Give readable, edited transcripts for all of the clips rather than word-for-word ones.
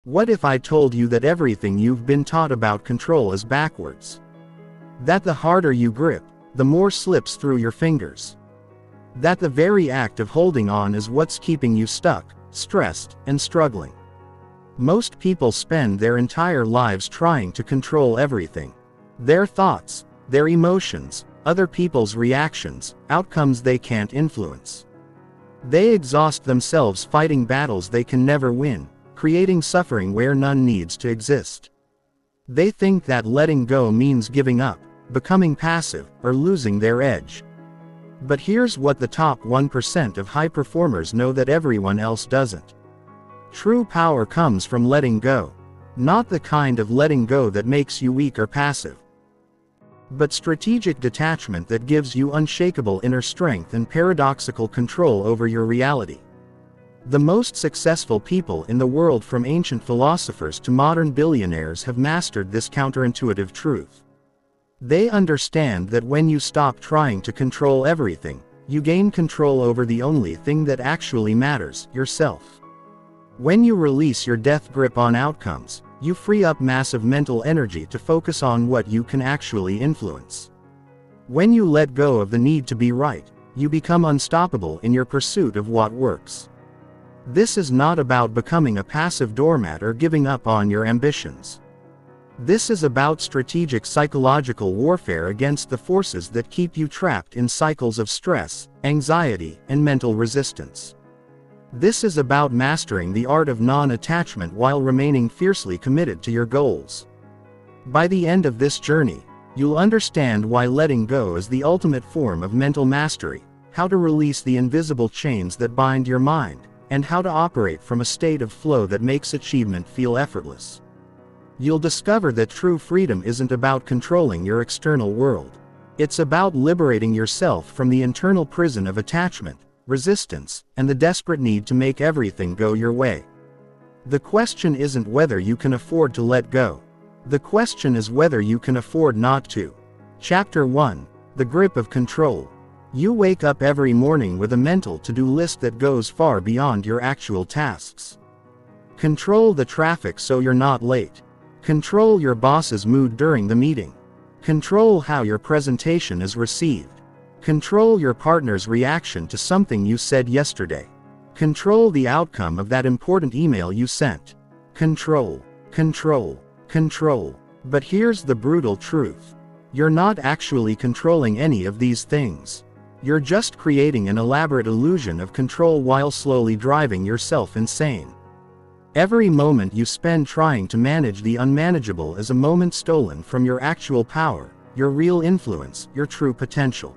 What if I told you that everything you've been taught about control is backwards? That the harder you grip, the more slips through your fingers. That the very act of holding on is what's keeping you stuck, stressed, and struggling. Most people spend their entire lives trying to control everything. Their thoughts, their emotions, other people's reactions, outcomes they can't influence. They exhaust themselves fighting battles they can never win, creating suffering where none needs to exist. They think that letting go means giving up, becoming passive, or losing their edge. But here's what the top 1% of high performers know that everyone else doesn't. True power comes from letting go. Not the kind of letting go that makes you weak or passive, but strategic detachment that gives you unshakable inner strength and paradoxical control over your reality. The most successful people in the world, from ancient philosophers to modern billionaires, have mastered this counterintuitive truth. They understand that when you stop trying to control everything, you gain control over the only thing that actually matters, yourself. When you release your death grip on outcomes, you free up massive mental energy to focus on what you can actually influence. When you let go of the need to be right, you become unstoppable in your pursuit of what works. This is not about becoming a passive doormat or giving up on your ambitions. This is about strategic psychological warfare against the forces that keep you trapped in cycles of stress, anxiety, and mental resistance. This is about mastering the art of non-attachment while remaining fiercely committed to your goals. By the end of this journey, you'll understand why letting go is the ultimate form of mental mastery, how to release the invisible chains that bind your mind, and how to operate from a state of flow that makes achievement feel effortless. You'll discover that true freedom isn't about controlling your external world. It's about liberating yourself from the internal prison of attachment, resistance, and the desperate need to make everything go your way. The question isn't whether you can afford to let go. The question is whether you can afford not to. Chapter 1: The Grip of Control. You wake up every morning with a mental to-do list that goes far beyond your actual tasks. Control the traffic so you're not late. Control your boss's mood during the meeting. Control how your presentation is received. Control your partner's reaction to something you said yesterday. Control the outcome of that important email you sent. Control, control, control. But here's the brutal truth. You're not actually controlling any of these things. You're just creating an elaborate illusion of control while slowly driving yourself insane. Every moment you spend trying to manage the unmanageable is a moment stolen from your actual power, your real influence, your true potential.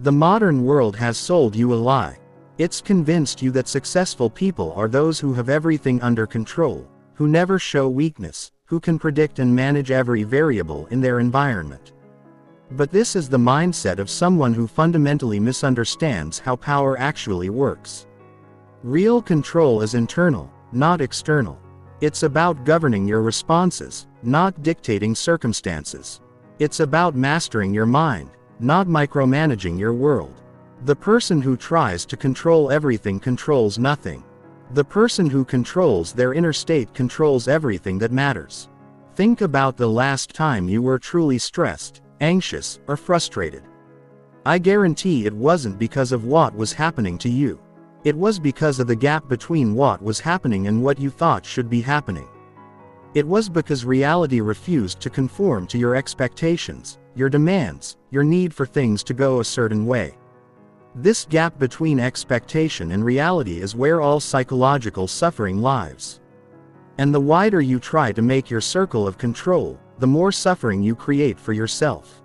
The modern world has sold you a lie. It's convinced you that successful people are those who have everything under control, who never show weakness, who can predict and manage every variable in their environment. But this is the mindset of someone who fundamentally misunderstands how power actually works. Real control is internal, not external. It's about governing your responses, not dictating circumstances. It's about mastering your mind, not micromanaging your world. The person who tries to control everything controls nothing. The person who controls their inner state controls everything that matters. Think about the last time you were truly stressed, anxious, or frustrated. I guarantee it wasn't because of what was happening to you. It was because of the gap between what was happening and what you thought should be happening. It was because reality refused to conform to your expectations, your demands, your need for things to go a certain way. This gap between expectation and reality is where all psychological suffering lies. And the wider you try to make your circle of control, the more suffering you create for yourself.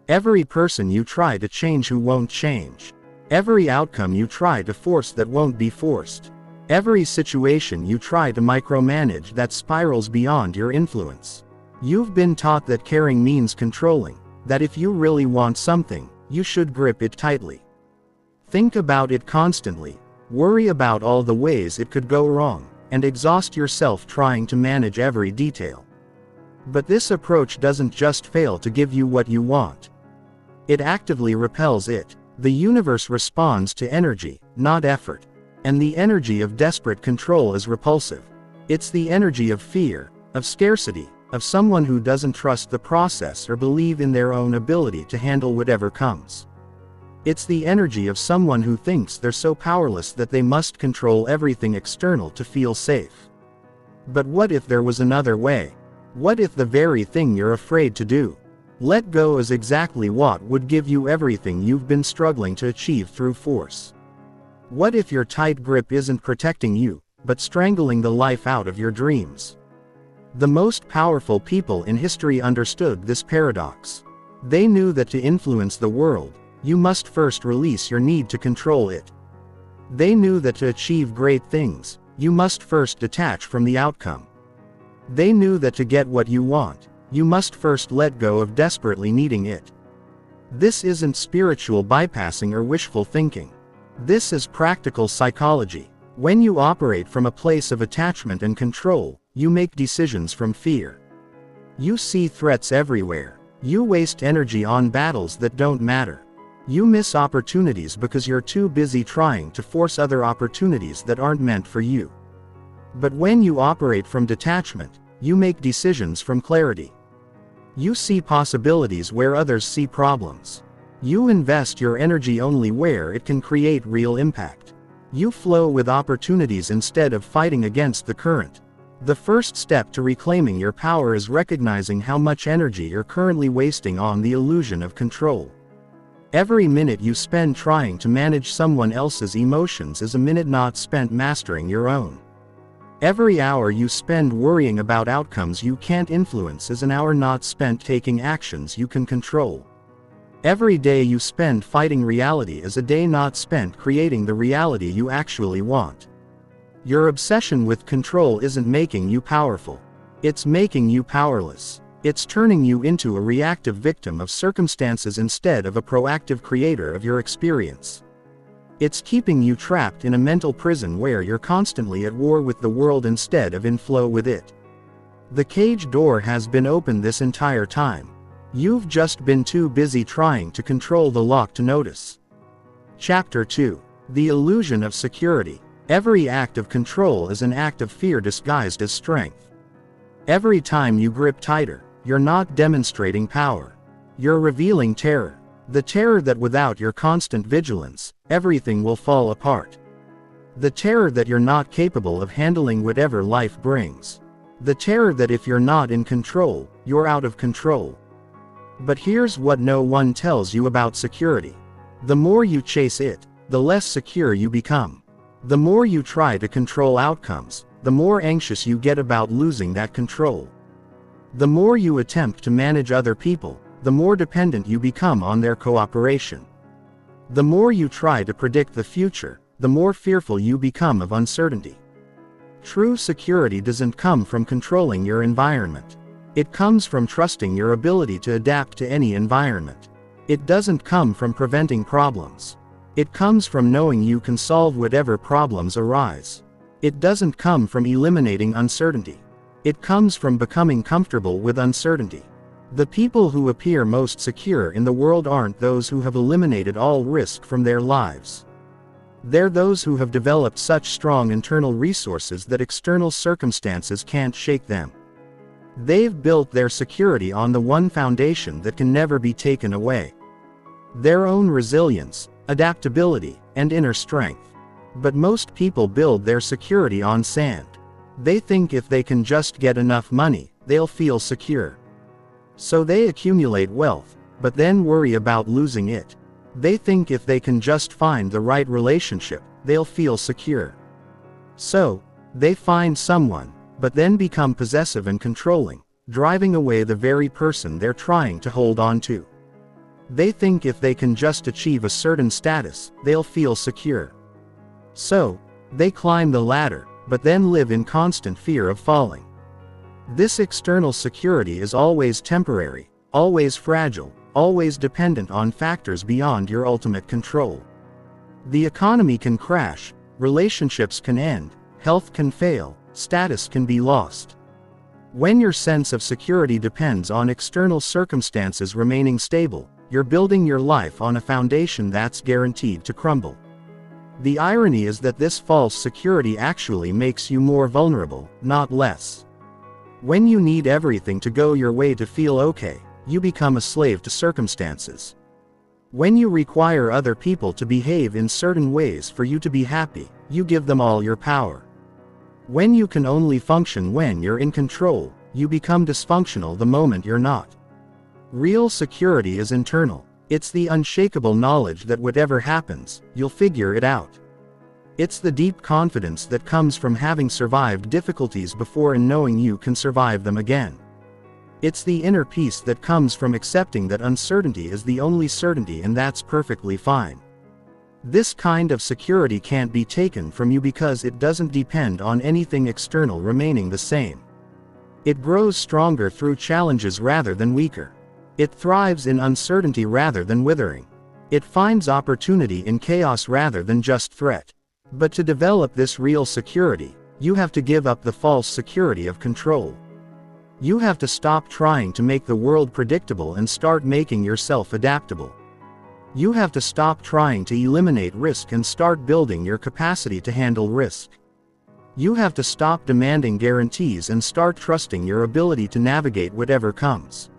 Every person you try to change who won't change. Every outcome you try to force that won't be forced. Every situation you try to micromanage that spirals beyond your influence. You've been taught that caring means controlling, that if you really want something, you should grip it tightly. Think about it constantly, worry about all the ways it could go wrong, and exhaust yourself trying to manage every detail. But this approach doesn't just fail to give you what you want. It actively repels it. The universe responds to energy, not effort. And the energy of desperate control is repulsive. It's the energy of fear, of scarcity, of someone who doesn't trust the process or believe in their own ability to handle whatever comes. It's the energy of someone who thinks they're so powerless that they must control everything external to feel safe. But what if there was another way? What if the very thing you're afraid to do, let go, is exactly what would give you everything you've been struggling to achieve through force? What if your tight grip isn't protecting you, but strangling the life out of your dreams? The most powerful people in history understood this paradox. They knew that to influence the world, you must first release your need to control it. They knew that to achieve great things, you must first detach from the outcome. They knew that to get what you want, you must first let go of desperately needing it. This isn't spiritual bypassing or wishful thinking. This is practical psychology. When you operate from a place of attachment and control, you make decisions from fear. You see threats everywhere. You waste energy on battles that don't matter. You miss opportunities because you're too busy trying to force other opportunities that aren't meant for you. But when you operate from detachment, you make decisions from clarity. You see possibilities where others see problems. You invest your energy only where it can create real impact. You flow with opportunities instead of fighting against the current. The first step to reclaiming your power is recognizing how much energy you're currently wasting on the illusion of control. Every minute you spend trying to manage someone else's emotions is a minute not spent mastering your own. Every hour you spend worrying about outcomes you can't influence is an hour not spent taking actions you can control. Every day you spend fighting reality is a day not spent creating the reality you actually want. Your obsession with control isn't making you powerful. It's making you powerless. It's turning you into a reactive victim of circumstances instead of a proactive creator of your experience. It's keeping you trapped in a mental prison where you're constantly at war with the world instead of in flow with it. The cage door has been open this entire time. You've just been too busy trying to control the lock to notice. Chapter 2. The Illusion of Security. Every act of control is an act of fear disguised as strength. Every time you grip tighter, you're not demonstrating power. You're revealing terror. The terror that without your constant vigilance, everything will fall apart. The terror that you're not capable of handling whatever life brings. The terror that if you're not in control, you're out of control. But here's what no one tells you about security. The more you chase it, the less secure you become. The more you try to control outcomes, the more anxious you get about losing that control. The more you attempt to manage other people, the more dependent you become on their cooperation. The more you try to predict the future, the more fearful you become of uncertainty. True security doesn't come from controlling your environment. It comes from trusting your ability to adapt to any environment. It doesn't come from preventing problems. It comes from knowing you can solve whatever problems arise. It doesn't come from eliminating uncertainty. It comes from becoming comfortable with uncertainty. The people who appear most secure in the world aren't those who have eliminated all risk from their lives. They're those who have developed such strong internal resources that external circumstances can't shake them. They've built their security on the one foundation that can never be taken away: their own resilience, adaptability, and inner strength. But most people build their security on sand. They think if they can just get enough money, they'll feel secure. So they accumulate wealth, but then worry about losing it. They think if they can just find the right relationship, they'll feel secure. So they find someone, but then become possessive and controlling, driving away the very person they're trying to hold on to. They think if they can just achieve a certain status, they'll feel secure. So they climb the ladder, but then live in constant fear of falling. This external security is always temporary, always fragile, always dependent on factors beyond your ultimate control. The economy can crash, relationships can end, health can fail, status can be lost. When your sense of security depends on external circumstances remaining stable, you're building your life on a foundation that's guaranteed to crumble. The irony is that this false security actually makes you more vulnerable, not less. When you need everything to go your way to feel okay, you become a slave to circumstances. When you require other people to behave in certain ways for you to be happy, you give them all your power. When you can only function when you're in control, you become dysfunctional the moment you're not. Real security is internal. It's the unshakable knowledge that whatever happens, you'll figure it out. It's the deep confidence that comes from having survived difficulties before and knowing you can survive them again. It's the inner peace that comes from accepting that uncertainty is the only certainty, and that's perfectly fine. This kind of security can't be taken from you because it doesn't depend on anything external remaining the same. It grows stronger through challenges rather than weaker. It thrives in uncertainty rather than withering. It finds opportunity in chaos rather than just threat. But to develop this real security, you have to give up the false security of control. You have to stop trying to make the world predictable and start making yourself adaptable. You have to stop trying to eliminate risk and start building your capacity to handle risk. You have to stop demanding guarantees and start trusting your ability to navigate whatever comes.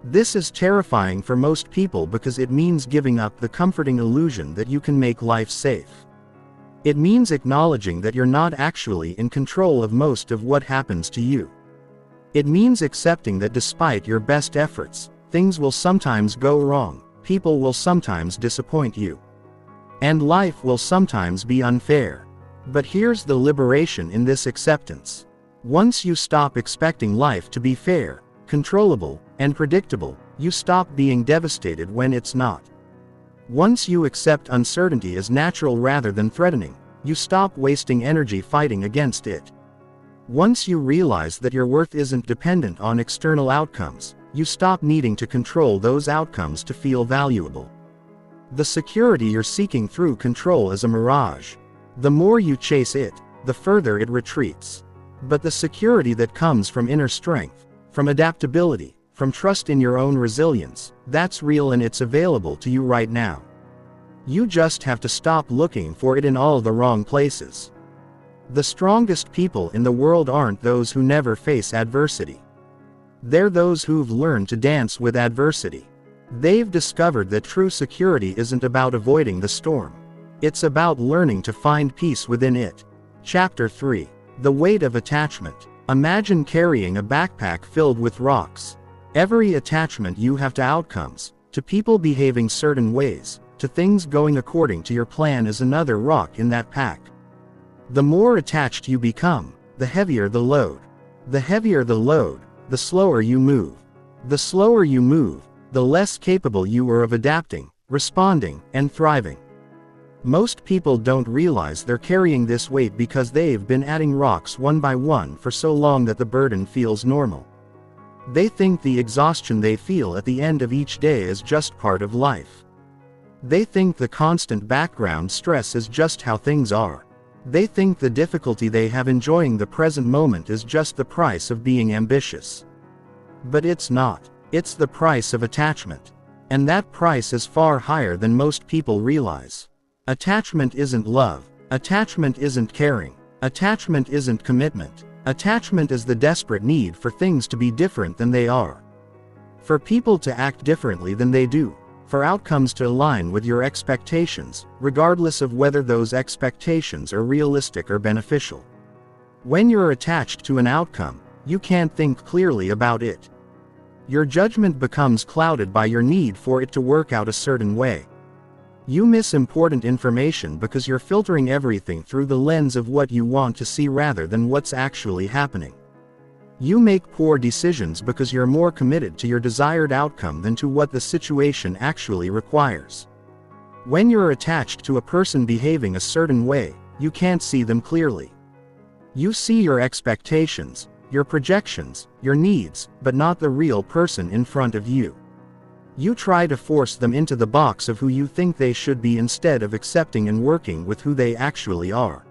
This is terrifying for most people because it means giving up the comforting illusion that you can make life safe. It means acknowledging that you're not actually in control of most of what happens to you. It means accepting that despite your best efforts, things will sometimes go wrong, people will sometimes disappoint you, and life will sometimes be unfair. But here's the liberation in this acceptance. Once you stop expecting life to be fair, controllable, and predictable, you stop being devastated when it's not. Once you accept uncertainty as natural rather than threatening, you stop wasting energy fighting against it. Once you realize that your worth isn't dependent on external outcomes, you stop needing to control those outcomes to feel valuable. The security you're seeking through control is a mirage. The more you chase it, the further it retreats. But the security that comes from inner strength, from adaptability, from trust in your own resilience, that's real and it's available to you right now. You just have to stop looking for it in all the wrong places. The strongest people in the world aren't those who never face adversity. They're those who've learned to dance with adversity. They've discovered that true security isn't about avoiding the storm. It's about learning to find peace within it. Chapter 3. The Weight of Attachment. Imagine carrying a backpack filled with rocks. Every attachment you have to outcomes, to people behaving certain ways, to things going according to your plan is another rock in that pack. The more attached you become, the heavier the load. The heavier the load, the slower you move. The slower you move, the less capable you are of adapting, responding, and thriving. Most people don't realize they're carrying this weight because they've been adding rocks one by one for so long that the burden feels normal. They think the exhaustion they feel at the end of each day is just part of life. They think the constant background stress is just how things are. They think the difficulty they have enjoying the present moment is just the price of being ambitious. But it's not. It's the price of attachment. And that price is far higher than most people realize. Attachment isn't love. Attachment isn't caring. Attachment isn't commitment. Attachment is the desperate need for things to be different than they are. For people to act differently than they do. For outcomes to align with your expectations, regardless of whether those expectations are realistic or beneficial. When you're attached to an outcome, you can't think clearly about it. Your judgment becomes clouded by your need for it to work out a certain way. You miss important information because you're filtering everything through the lens of what you want to see rather than what's actually happening. You make poor decisions because you're more committed to your desired outcome than to what the situation actually requires. When you're attached to a person behaving a certain way, you can't see them clearly. You see your expectations, your projections, your needs, but not the real person in front of you. You try to force them into the box of who you think they should be instead of accepting and working with who they actually are.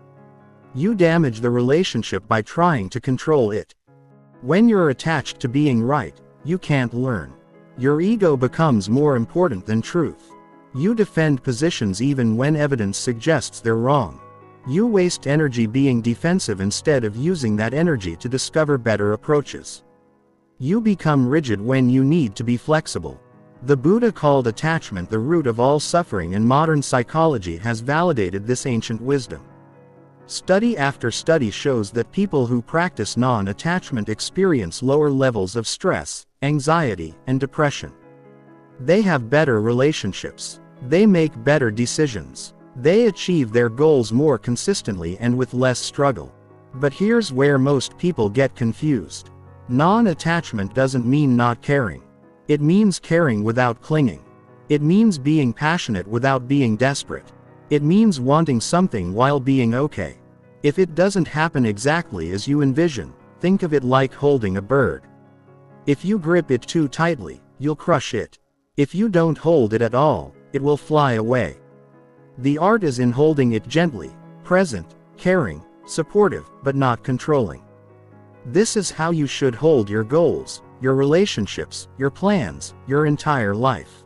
You damage the relationship by trying to control it. When you're attached to being right, you can't learn. Your ego becomes more important than truth. You defend positions even when evidence suggests they're wrong. You waste energy being defensive instead of using that energy to discover better approaches. You become rigid when you need to be flexible. The Buddha called attachment the root of all suffering, and modern psychology has validated this ancient wisdom. Study after study shows that people who practice non-attachment experience lower levels of stress, anxiety, and depression. They have better relationships. They make better decisions. They achieve their goals more consistently and with less struggle. But here's where most people get confused. Non-attachment doesn't mean not caring. It means caring without clinging. It means being passionate without being desperate. It means wanting something while being okay. If it doesn't happen exactly as you envision, think of it like holding a bird. If you grip it too tightly, you'll crush it. If you don't hold it at all, it will fly away. The art is in holding it gently, present, caring, supportive, but not controlling. This is how you should hold your goals, your relationships, your plans, your entire life.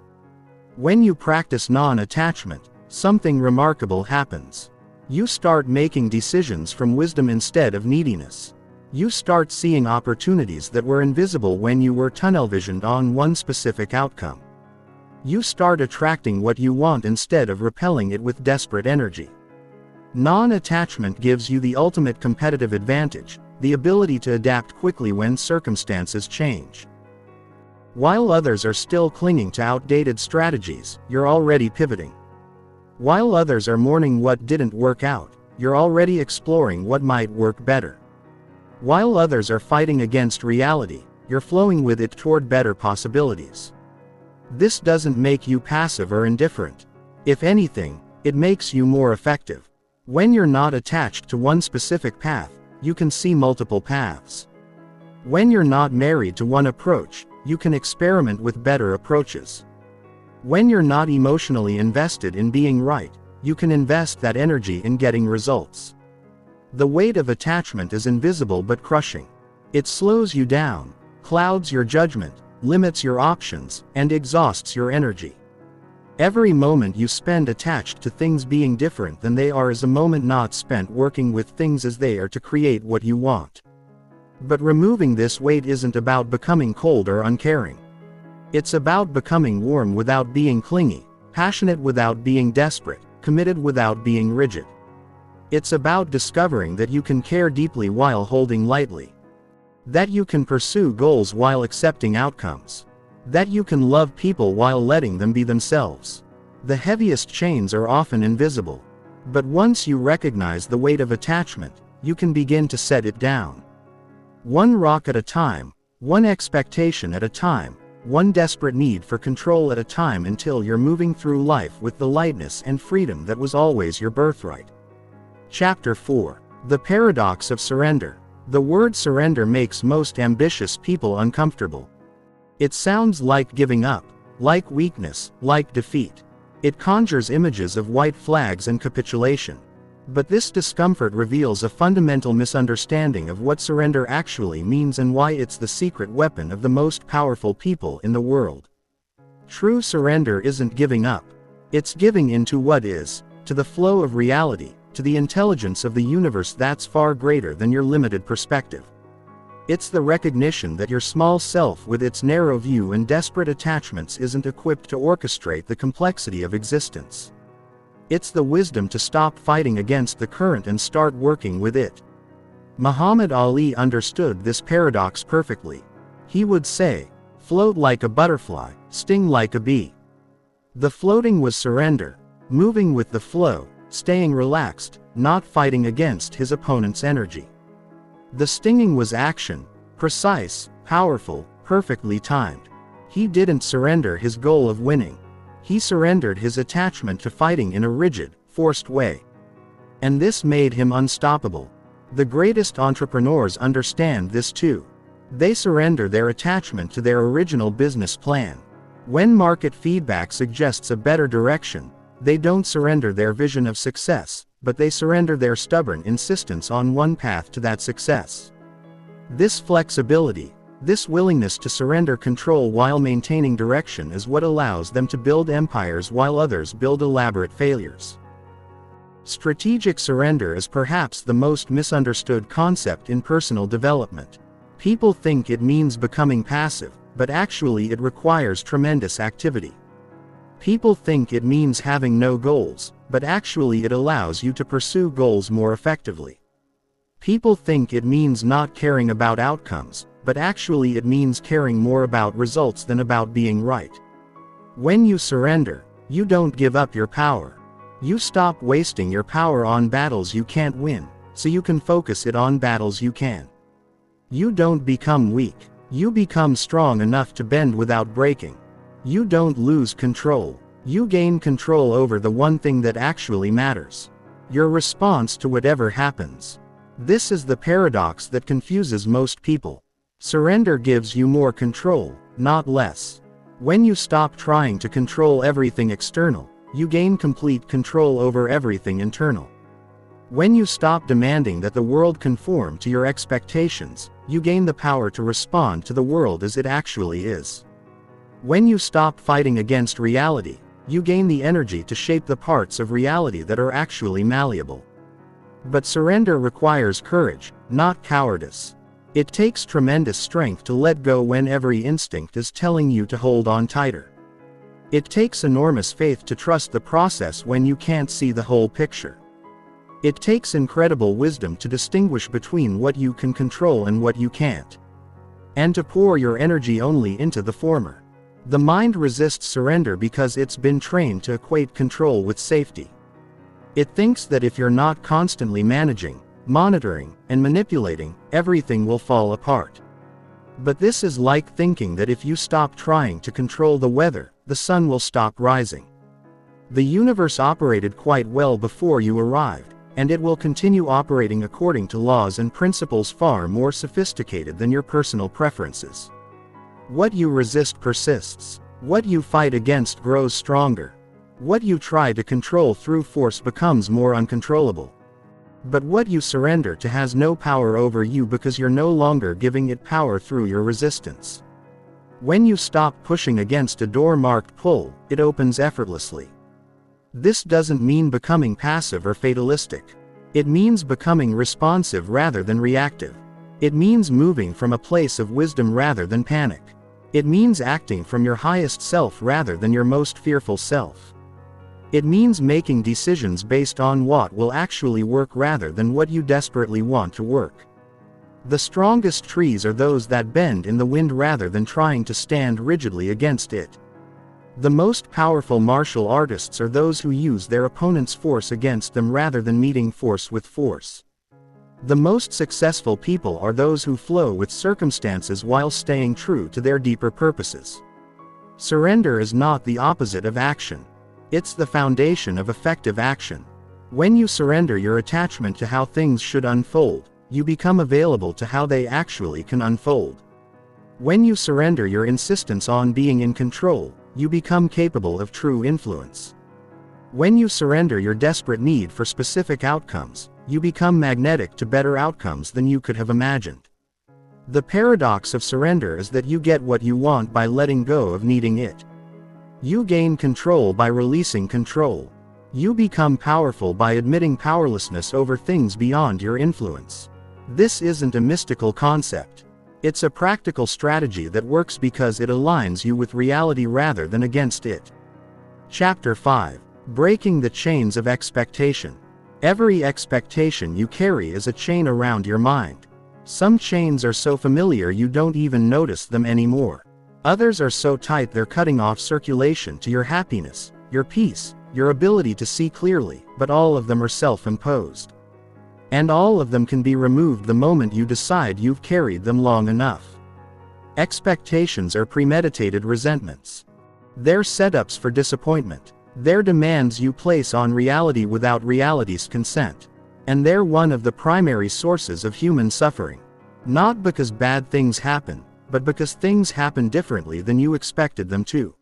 When you practice non-attachment, something remarkable happens. You start making decisions from wisdom instead of neediness. You start seeing opportunities that were invisible when you were tunnel-visioned on one specific outcome. You start attracting what you want instead of repelling it with desperate energy. Non-attachment gives you the ultimate competitive advantage, the ability to adapt quickly when circumstances change. While others are still clinging to outdated strategies, you're already pivoting. While others are mourning what didn't work out, you're already exploring what might work better. While others are fighting against reality, you're flowing with it toward better possibilities. This doesn't make you passive or indifferent. If anything, it makes you more effective. When you're not attached to one specific path, you can see multiple paths. When you're not married to one approach, you can experiment with better approaches. When you're not emotionally invested in being right, you can invest that energy in getting results. The weight of attachment is invisible but crushing. It slows you down, clouds your judgment, limits your options, and exhausts your energy. Every moment you spend attached to things being different than they are is a moment not spent working with things as they are to create what you want. But removing this weight isn't about becoming cold or uncaring. It's about becoming warm without being clingy, passionate without being desperate, committed without being rigid. It's about discovering that you can care deeply while holding lightly. That you can pursue goals while accepting outcomes. That you can love people while letting them be themselves. The heaviest chains are often invisible. But once you recognize the weight of attachment, you can begin to set it down. One rock at a time, one expectation at a time, one desperate need for control at a time, until you're moving through life with the lightness and freedom that was always your birthright. Chapter 4. The Paradox of Surrender. The word surrender makes most ambitious people uncomfortable. It sounds like giving up, like weakness, like defeat. It conjures images of white flags and capitulation. But this discomfort reveals a fundamental misunderstanding of what surrender actually means and why it's the secret weapon of the most powerful people in the world. True surrender isn't giving up. It's giving in to what is, to the flow of reality, to the intelligence of the universe that's far greater than your limited perspective. It's the recognition that your small self with its narrow view and desperate attachments isn't equipped to orchestrate the complexity of existence. It's the wisdom to stop fighting against the current and start working with it. Muhammad Ali understood this paradox perfectly. He would say, "Float like a butterfly, sting like a bee." The floating was surrender, moving with the flow, staying relaxed, not fighting against his opponent's energy. The stinging was action, precise, powerful, perfectly timed. He didn't surrender his goal of winning. He surrendered his attachment to fighting in a rigid, forced way. And this made him unstoppable. The greatest entrepreneurs understand this too. They surrender their attachment to their original business plan. When market feedback suggests a better direction, they don't surrender their vision of success, but they surrender their stubborn insistence on one path to that success. This flexibility, This willingness to surrender control while maintaining direction is what allows them to build empires while others build elaborate failures. Strategic surrender is perhaps the most misunderstood concept in personal development. People think it means becoming passive, but actually it requires tremendous activity. People think it means having no goals, but actually it allows you to pursue goals more effectively. People think it means not caring about outcomes, but actually it means caring more about results than about being right. When you surrender, you don't give up your power. You stop wasting your power on battles you can't win, so you can focus it on battles you can. You don't become weak. You become strong enough to bend without breaking. You don't lose control. You gain control over the one thing that actually matters: your response to whatever happens. This is the paradox that confuses most people. Surrender gives you more control, not less. When you stop trying to control everything external, you gain complete control over everything internal. When you stop demanding that the world conform to your expectations, you gain the power to respond to the world as it actually is. When you stop fighting against reality, you gain the energy to shape the parts of reality that are actually malleable. But surrender requires courage, not cowardice. It takes tremendous strength to let go when every instinct is telling you to hold on tighter. It takes enormous faith to trust the process when you can't see the whole picture. It takes incredible wisdom to distinguish between what you can control and what you can't, and to pour your energy only into the former. The mind resists surrender because it's been trained to equate control with safety. It thinks that if you're not constantly managing, monitoring, and manipulating, everything will fall apart. But this is like thinking that if you stop trying to control the weather, the sun will stop rising. The universe operated quite well before you arrived, and it will continue operating according to laws and principles far more sophisticated than your personal preferences. What you resist persists. What you fight against grows stronger. What you try to control through force becomes more uncontrollable. But what you surrender to has no power over you because you're no longer giving it power through your resistance. When you stop pushing against a door marked pull, it opens effortlessly. This doesn't mean becoming passive or fatalistic. It means becoming responsive rather than reactive. It means moving from a place of wisdom rather than panic. It means acting from your highest self rather than your most fearful self. It means making decisions based on what will actually work rather than what you desperately want to work. The strongest trees are those that bend in the wind rather than trying to stand rigidly against it. The most powerful martial artists are those who use their opponent's force against them rather than meeting force with force. The most successful people are those who flow with circumstances while staying true to their deeper purposes. Surrender is not the opposite of action. It's the foundation of effective action. When you surrender your attachment to how things should unfold, you become available to how they actually can unfold. When you surrender your insistence on being in control, you become capable of true influence. When you surrender your desperate need for specific outcomes, you become magnetic to better outcomes than you could have imagined. The paradox of surrender is that you get what you want by letting go of needing it. You gain control by releasing control. You become powerful by admitting powerlessness over things beyond your influence. This isn't a mystical concept. It's a practical strategy that works because it aligns you with reality rather than against it. Chapter 5. Breaking the chains of expectation. Every expectation you carry is a chain around your mind. Some chains are so familiar you don't even notice them anymore. Others are so tight they're cutting off circulation to your happiness, your peace, your ability to see clearly, but all of them are self-imposed. And all of them can be removed the moment you decide you've carried them long enough. Expectations are premeditated resentments. They're setups for disappointment. They're demands you place on reality without reality's consent. And they're one of the primary sources of human suffering. Not because bad things happen, but because things happen differently than you expected them to.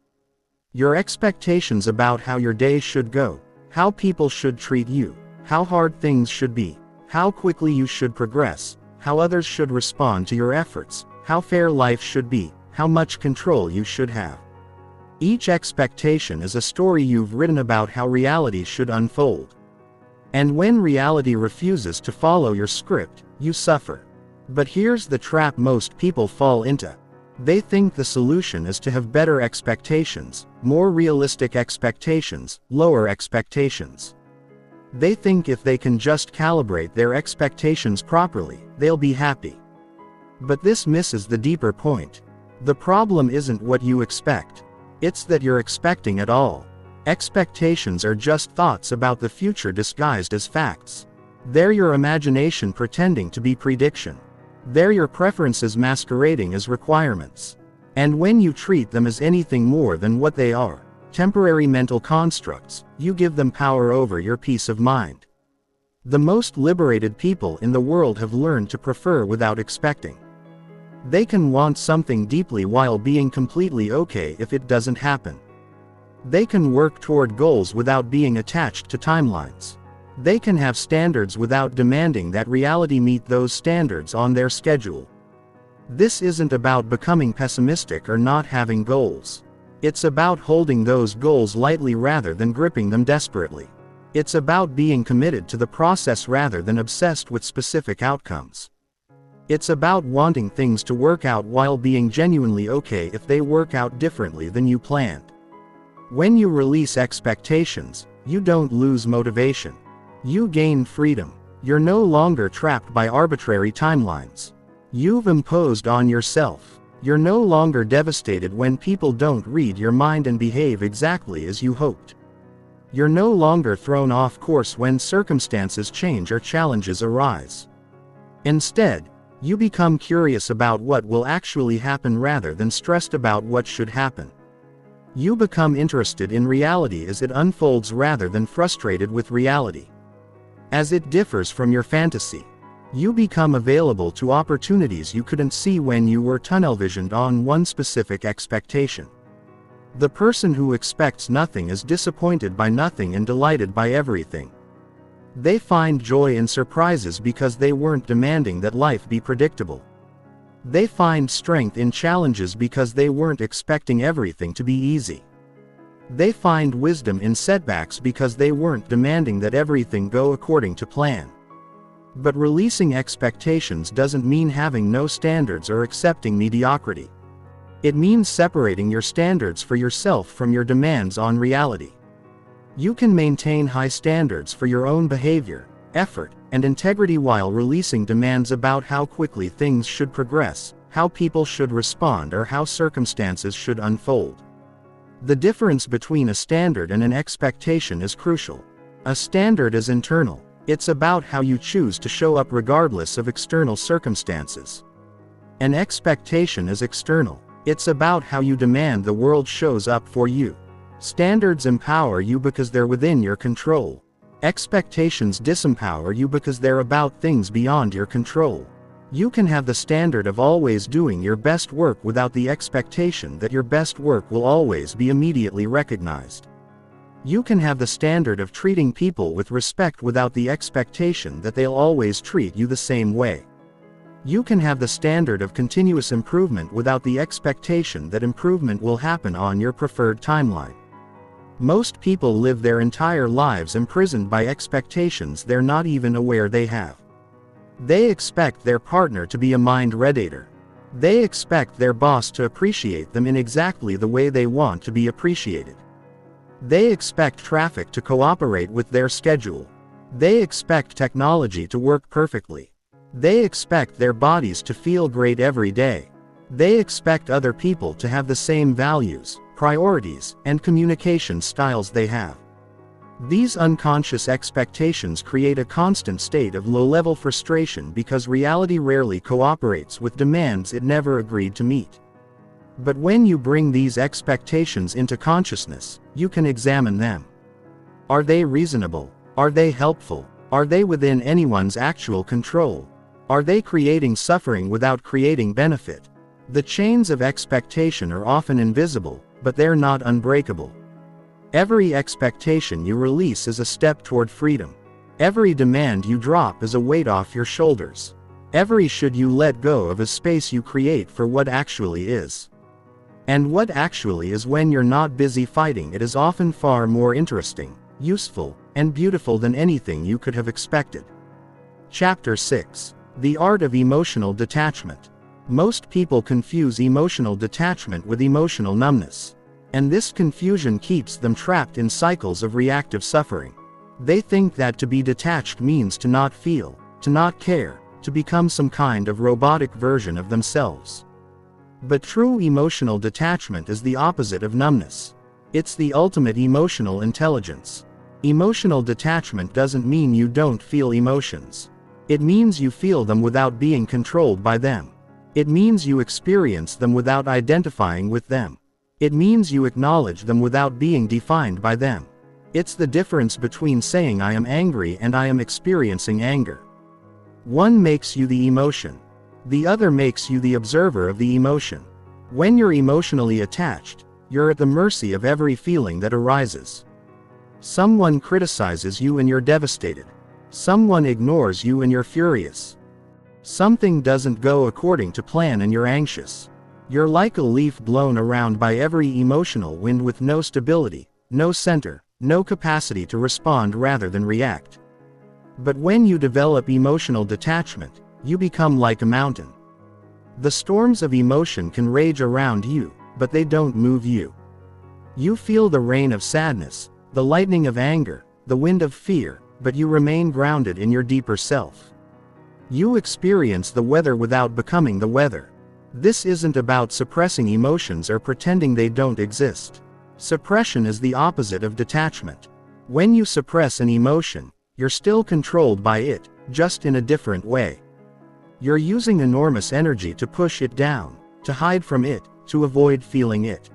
Your expectations about how your day should go, how people should treat you, how hard things should be, how quickly you should progress, how others should respond to your efforts, how fair life should be, how much control you should have. Each expectation is a story you've written about how reality should unfold. And when reality refuses to follow your script, you suffer. But here's the trap most people fall into. They think the solution is to have better expectations, more realistic expectations, lower expectations. They think if they can just calibrate their expectations properly, they'll be happy. But this misses the deeper point. The problem isn't what you expect. It's that you're expecting at all. Expectations are just thoughts about the future disguised as facts. They're your imagination pretending to be prediction. They're your preferences masquerading as requirements. And when you treat them as anything more than what they are, temporary mental constructs, you give them power over your peace of mind. The most liberated people in the world have learned to prefer without expecting. They can want something deeply while being completely okay if it doesn't happen. They can work toward goals without being attached to timelines. They can have standards without demanding that reality meet those standards on their schedule. This isn't about becoming pessimistic or not having goals. It's about holding those goals lightly rather than gripping them desperately. It's about being committed to the process rather than obsessed with specific outcomes. It's about wanting things to work out while being genuinely okay if they work out differently than you planned. When you release expectations, you don't lose motivation. You gain freedom. You're no longer trapped by arbitrary timelines. You've imposed on yourself. You're no longer devastated when people don't read your mind and behave exactly as you hoped. You're no longer thrown off course when circumstances change or challenges arise. Instead, you become curious about what will actually happen rather than stressed about what should happen. You become interested in reality as it unfolds rather than frustrated with reality. As it differs from your fantasy, you become available to opportunities you couldn't see when you were tunnel-visioned on one specific expectation. The person who expects nothing is disappointed by nothing and delighted by everything. They find joy in surprises because they weren't demanding that life be predictable. They find strength in challenges because they weren't expecting everything to be easy. They find wisdom in setbacks because they weren't demanding that everything go according to plan. But releasing expectations doesn't mean having no standards or accepting mediocrity. It means separating your standards for yourself from your demands on reality. You can maintain high standards for your own behavior, effort, and integrity while releasing demands about how quickly things should progress, how people should respond, or how circumstances should unfold. The difference between a standard and an expectation is crucial. A standard is internal. It's about how you choose to show up regardless of external circumstances. An expectation is external. It's about how you demand the world shows up for you. Standards empower you because they're within your control. Expectations disempower you because they're about things beyond your control. You can have the standard of always doing your best work without the expectation that your best work will always be immediately recognized. You can have the standard of treating people with respect without the expectation that they'll always treat you the same way. You can have the standard of continuous improvement without the expectation that improvement will happen on your preferred timeline. Most people live their entire lives imprisoned by expectations they're not even aware they have. They expect their partner to be a mind redator. They expect their boss to appreciate them in exactly the way they want to be appreciated. They expect traffic to cooperate with their schedule. They expect technology to work perfectly. They expect their bodies to feel great every day. They expect other people to have the same values, priorities, and communication styles they have. These unconscious expectations create a constant state of low-level frustration because reality rarely cooperates with demands it never agreed to meet. But when you bring these expectations into consciousness, you can examine them. Are they reasonable? Are they helpful? Are they within anyone's actual control? Are they creating suffering without creating benefit? The chains of expectation are often invisible, but they're not unbreakable. Every expectation you release is a step toward freedom. Every demand you drop is a weight off your shoulders. Every should you let go of a space you create for what actually is. And what actually is, when you're not busy fighting it, is often far more interesting, useful, and beautiful than anything you could have expected. Chapter 6. The Art of Emotional Detachment. Most people confuse emotional detachment with emotional numbness. And this confusion keeps them trapped in cycles of reactive suffering. They think that to be detached means to not feel, to not care, to become some kind of robotic version of themselves. But true emotional detachment is the opposite of numbness. It's the ultimate emotional intelligence. Emotional detachment doesn't mean you don't feel emotions. It means you feel them without being controlled by them. It means you experience them without identifying with them. It means you acknowledge them without being defined by them. It's the difference between saying I am angry and I am experiencing anger. One makes you the emotion. The other makes you the observer of the emotion. When you're emotionally attached, you're at the mercy of every feeling that arises. Someone criticizes you and you're devastated. Someone ignores you and you're furious. Something doesn't go according to plan and you're anxious. You're like a leaf blown around by every emotional wind with no stability, no center, no capacity to respond rather than react. But when you develop emotional detachment, you become like a mountain. The storms of emotion can rage around you, but they don't move you. You feel the rain of sadness, the lightning of anger, the wind of fear, but you remain grounded in your deeper self. You experience the weather without becoming the weather. This isn't about suppressing emotions or pretending they don't exist. Suppression is the opposite of detachment. When you suppress an emotion, you're still controlled by it, just in a different way. You're using enormous energy to push it down, to hide from it, to avoid feeling it.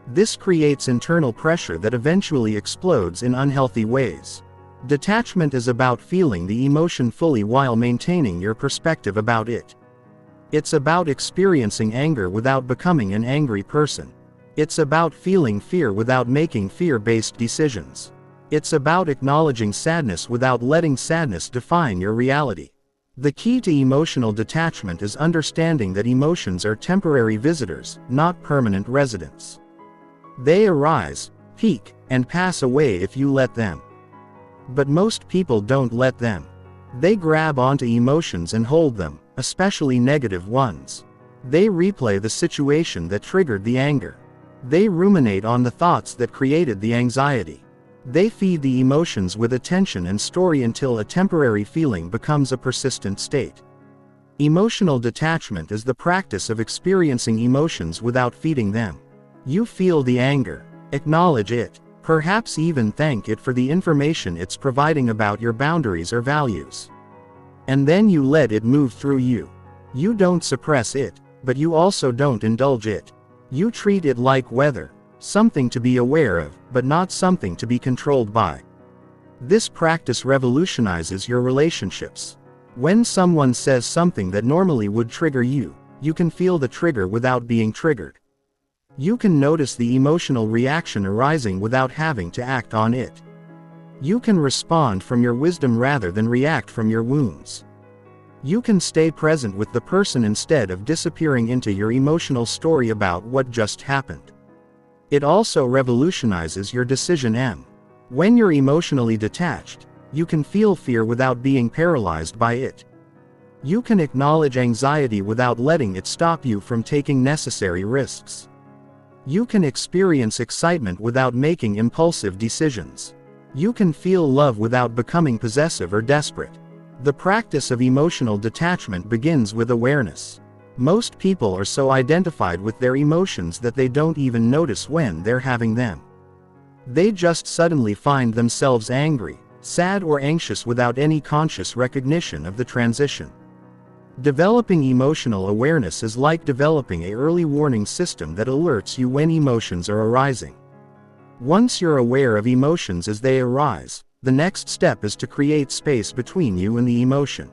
This creates internal pressure that eventually explodes in unhealthy ways. Detachment is about feeling the emotion fully while maintaining your perspective about it. It's about experiencing anger without becoming an angry person. It's about feeling fear without making fear-based decisions. It's about acknowledging sadness without letting sadness define your reality. The key to emotional detachment is understanding that emotions are temporary visitors, not permanent residents. They arise, peak, and pass away if you let them. But most people don't let them. They grab onto emotions and hold them, especially negative ones. They replay the situation that triggered the anger. They ruminate on the thoughts that created the anxiety. They feed the emotions with attention and story until a temporary feeling becomes a persistent state. Emotional detachment is the practice of experiencing emotions without feeding them. You feel the anger, acknowledge it, perhaps even thank it for the information it's providing about your boundaries or values. And then you let it move through you. You don't suppress it, but you also don't indulge it. You treat it like weather, something to be aware of, but not something to be controlled by. This practice revolutionizes your relationships. When someone says something that normally would trigger you, you can feel the trigger without being triggered. You can notice the emotional reaction arising without having to act on it. You can respond from your wisdom rather than react from your wounds. You can stay present with the person instead of disappearing into your emotional story about what just happened. It also revolutionizes your decision M. When you're emotionally detached, you can feel fear without being paralyzed by it. You can acknowledge anxiety without letting it stop you from taking necessary risks. You can experience excitement without making impulsive decisions. You can feel love without becoming possessive or desperate. The practice of emotional detachment begins with awareness. Most people are so identified with their emotions that they don't even notice when they're having them. They just suddenly find themselves angry, sad, or anxious without any conscious recognition of the transition. Developing emotional awareness is like developing an early warning system that alerts you when emotions are arising. Once you're aware of emotions as they arise, the next step is to create space between you and the emotion.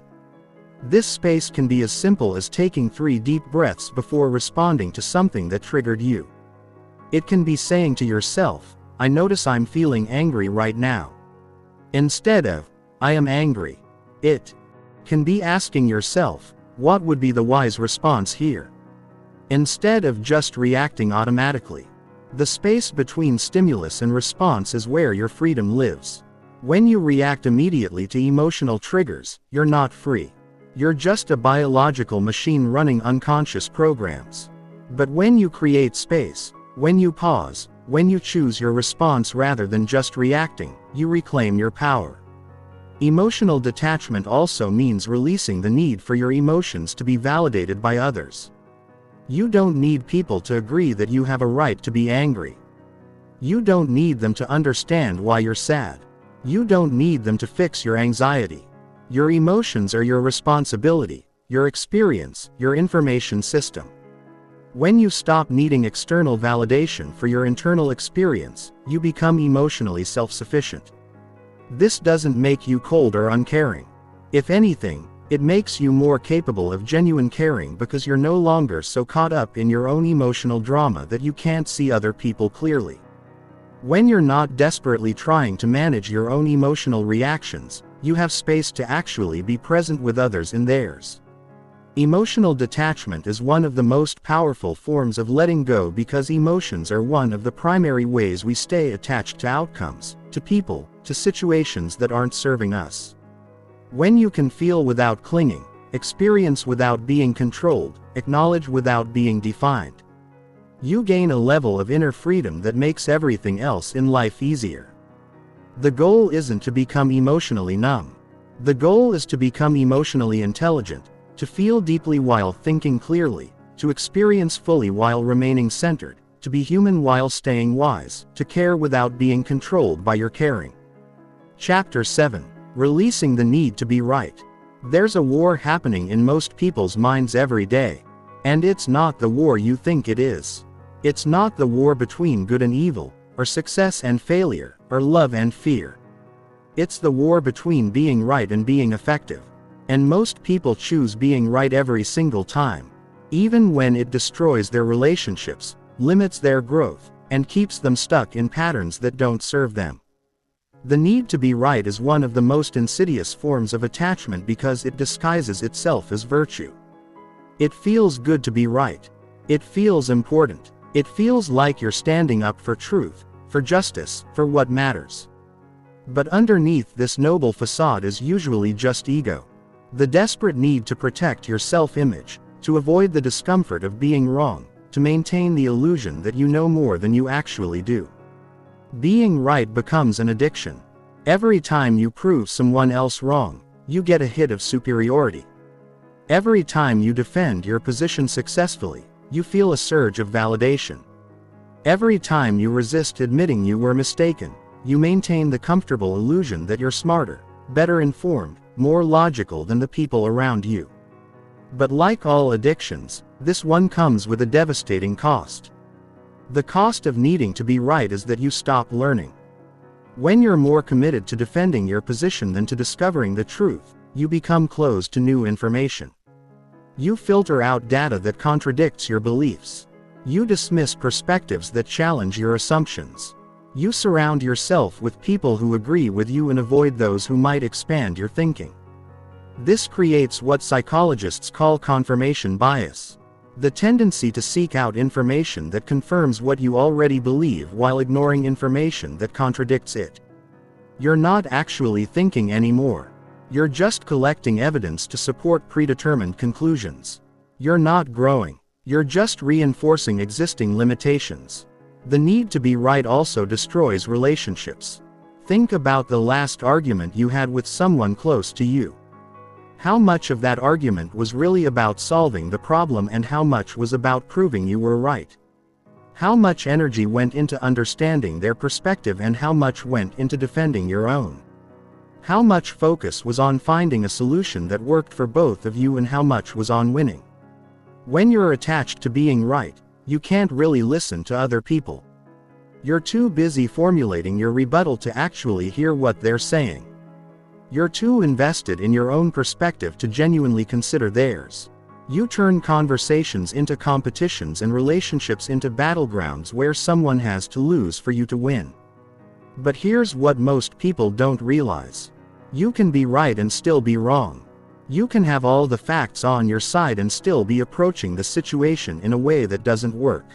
This space can be as simple as taking 3 deep breaths before responding to something that triggered you. It can be saying to yourself, I notice I'm feeling angry right now. Instead of, I am angry. It can be asking yourself, what would be the wise response here? Instead of just reacting automatically. The space between stimulus and response is where your freedom lives. When you react immediately to emotional triggers, you're not free. You're just a biological machine running unconscious programs. But when you create space, when you pause, when you choose your response rather than just reacting, you reclaim your power. Emotional detachment also means releasing the need for your emotions to be validated by others. You don't need people to agree that you have a right to be angry. You don't need them to understand why you're sad. You don't need them to fix your anxiety. Your emotions are your responsibility, your experience, your information system. When you stop needing external validation for your internal experience, you become emotionally self-sufficient. This doesn't make you cold or uncaring. If anything, it makes you more capable of genuine caring because you're no longer so caught up in your own emotional drama that you can't see other people clearly. When you're not desperately trying to manage your own emotional reactions, you have space to actually be present with others in theirs. Emotional detachment is one of the most powerful forms of letting go because emotions are one of the primary ways we stay attached to outcomes, to people, to situations that aren't serving us. When you can feel without clinging, experience without being controlled, acknowledge without being defined, you gain a level of inner freedom that makes everything else in life easier. The goal isn't to become emotionally numb. The goal is to become emotionally intelligent, to feel deeply while thinking clearly, to experience fully while remaining centered, to be human while staying wise, to care without being controlled by your caring. Chapter 7. Releasing the need to be right. There's a war happening in most people's minds every day. And it's not the war you think it is. It's not the war between good and evil, or success and failure, or love and fear. It's the war between being right and being effective. And most people choose being right every single time, even when it destroys their relationships, limits their growth, and keeps them stuck in patterns that don't serve them. The need to be right is one of the most insidious forms of attachment because it disguises itself as virtue. It feels good to be right. It feels important. It feels like you're standing up for truth, for justice, for what matters. But underneath this noble facade is usually just ego. The desperate need to protect your self-image, to avoid the discomfort of being wrong, to maintain the illusion that you know more than you actually do. Being right becomes an addiction. Every time you prove someone else wrong, you get a hit of superiority. Every time you defend your position successfully, you feel a surge of validation. Every time you resist admitting you were mistaken, you maintain the comfortable illusion that you're smarter, better informed, more logical than the people around you. But like all addictions, this one comes with a devastating cost. The cost of needing to be right is that you stop learning. When you're more committed to defending your position than to discovering the truth, you become closed to new information. You filter out data that contradicts your beliefs. You dismiss perspectives that challenge your assumptions. You surround yourself with people who agree with you and avoid those who might expand your thinking. This creates what psychologists call confirmation bias. The tendency to seek out information that confirms what you already believe while ignoring information that contradicts it. You're not actually thinking anymore. You're just collecting evidence to support predetermined conclusions. You're not growing. You're just reinforcing existing limitations. The need to be right also destroys relationships. Think about the last argument you had with someone close to you. How much of that argument was really about solving the problem and how much was about proving you were right? How much energy went into understanding their perspective and how much went into defending your own? How much focus was on finding a solution that worked for both of you and how much was on winning? When you're attached to being right, you can't really listen to other people. You're too busy formulating your rebuttal to actually hear what they're saying. You're too invested in your own perspective to genuinely consider theirs. You turn conversations into competitions and relationships into battlegrounds where someone has to lose for you to win. But here's what most people don't realize. You can be right and still be wrong. You can have all the facts on your side and still be approaching the situation in a way that doesn't work.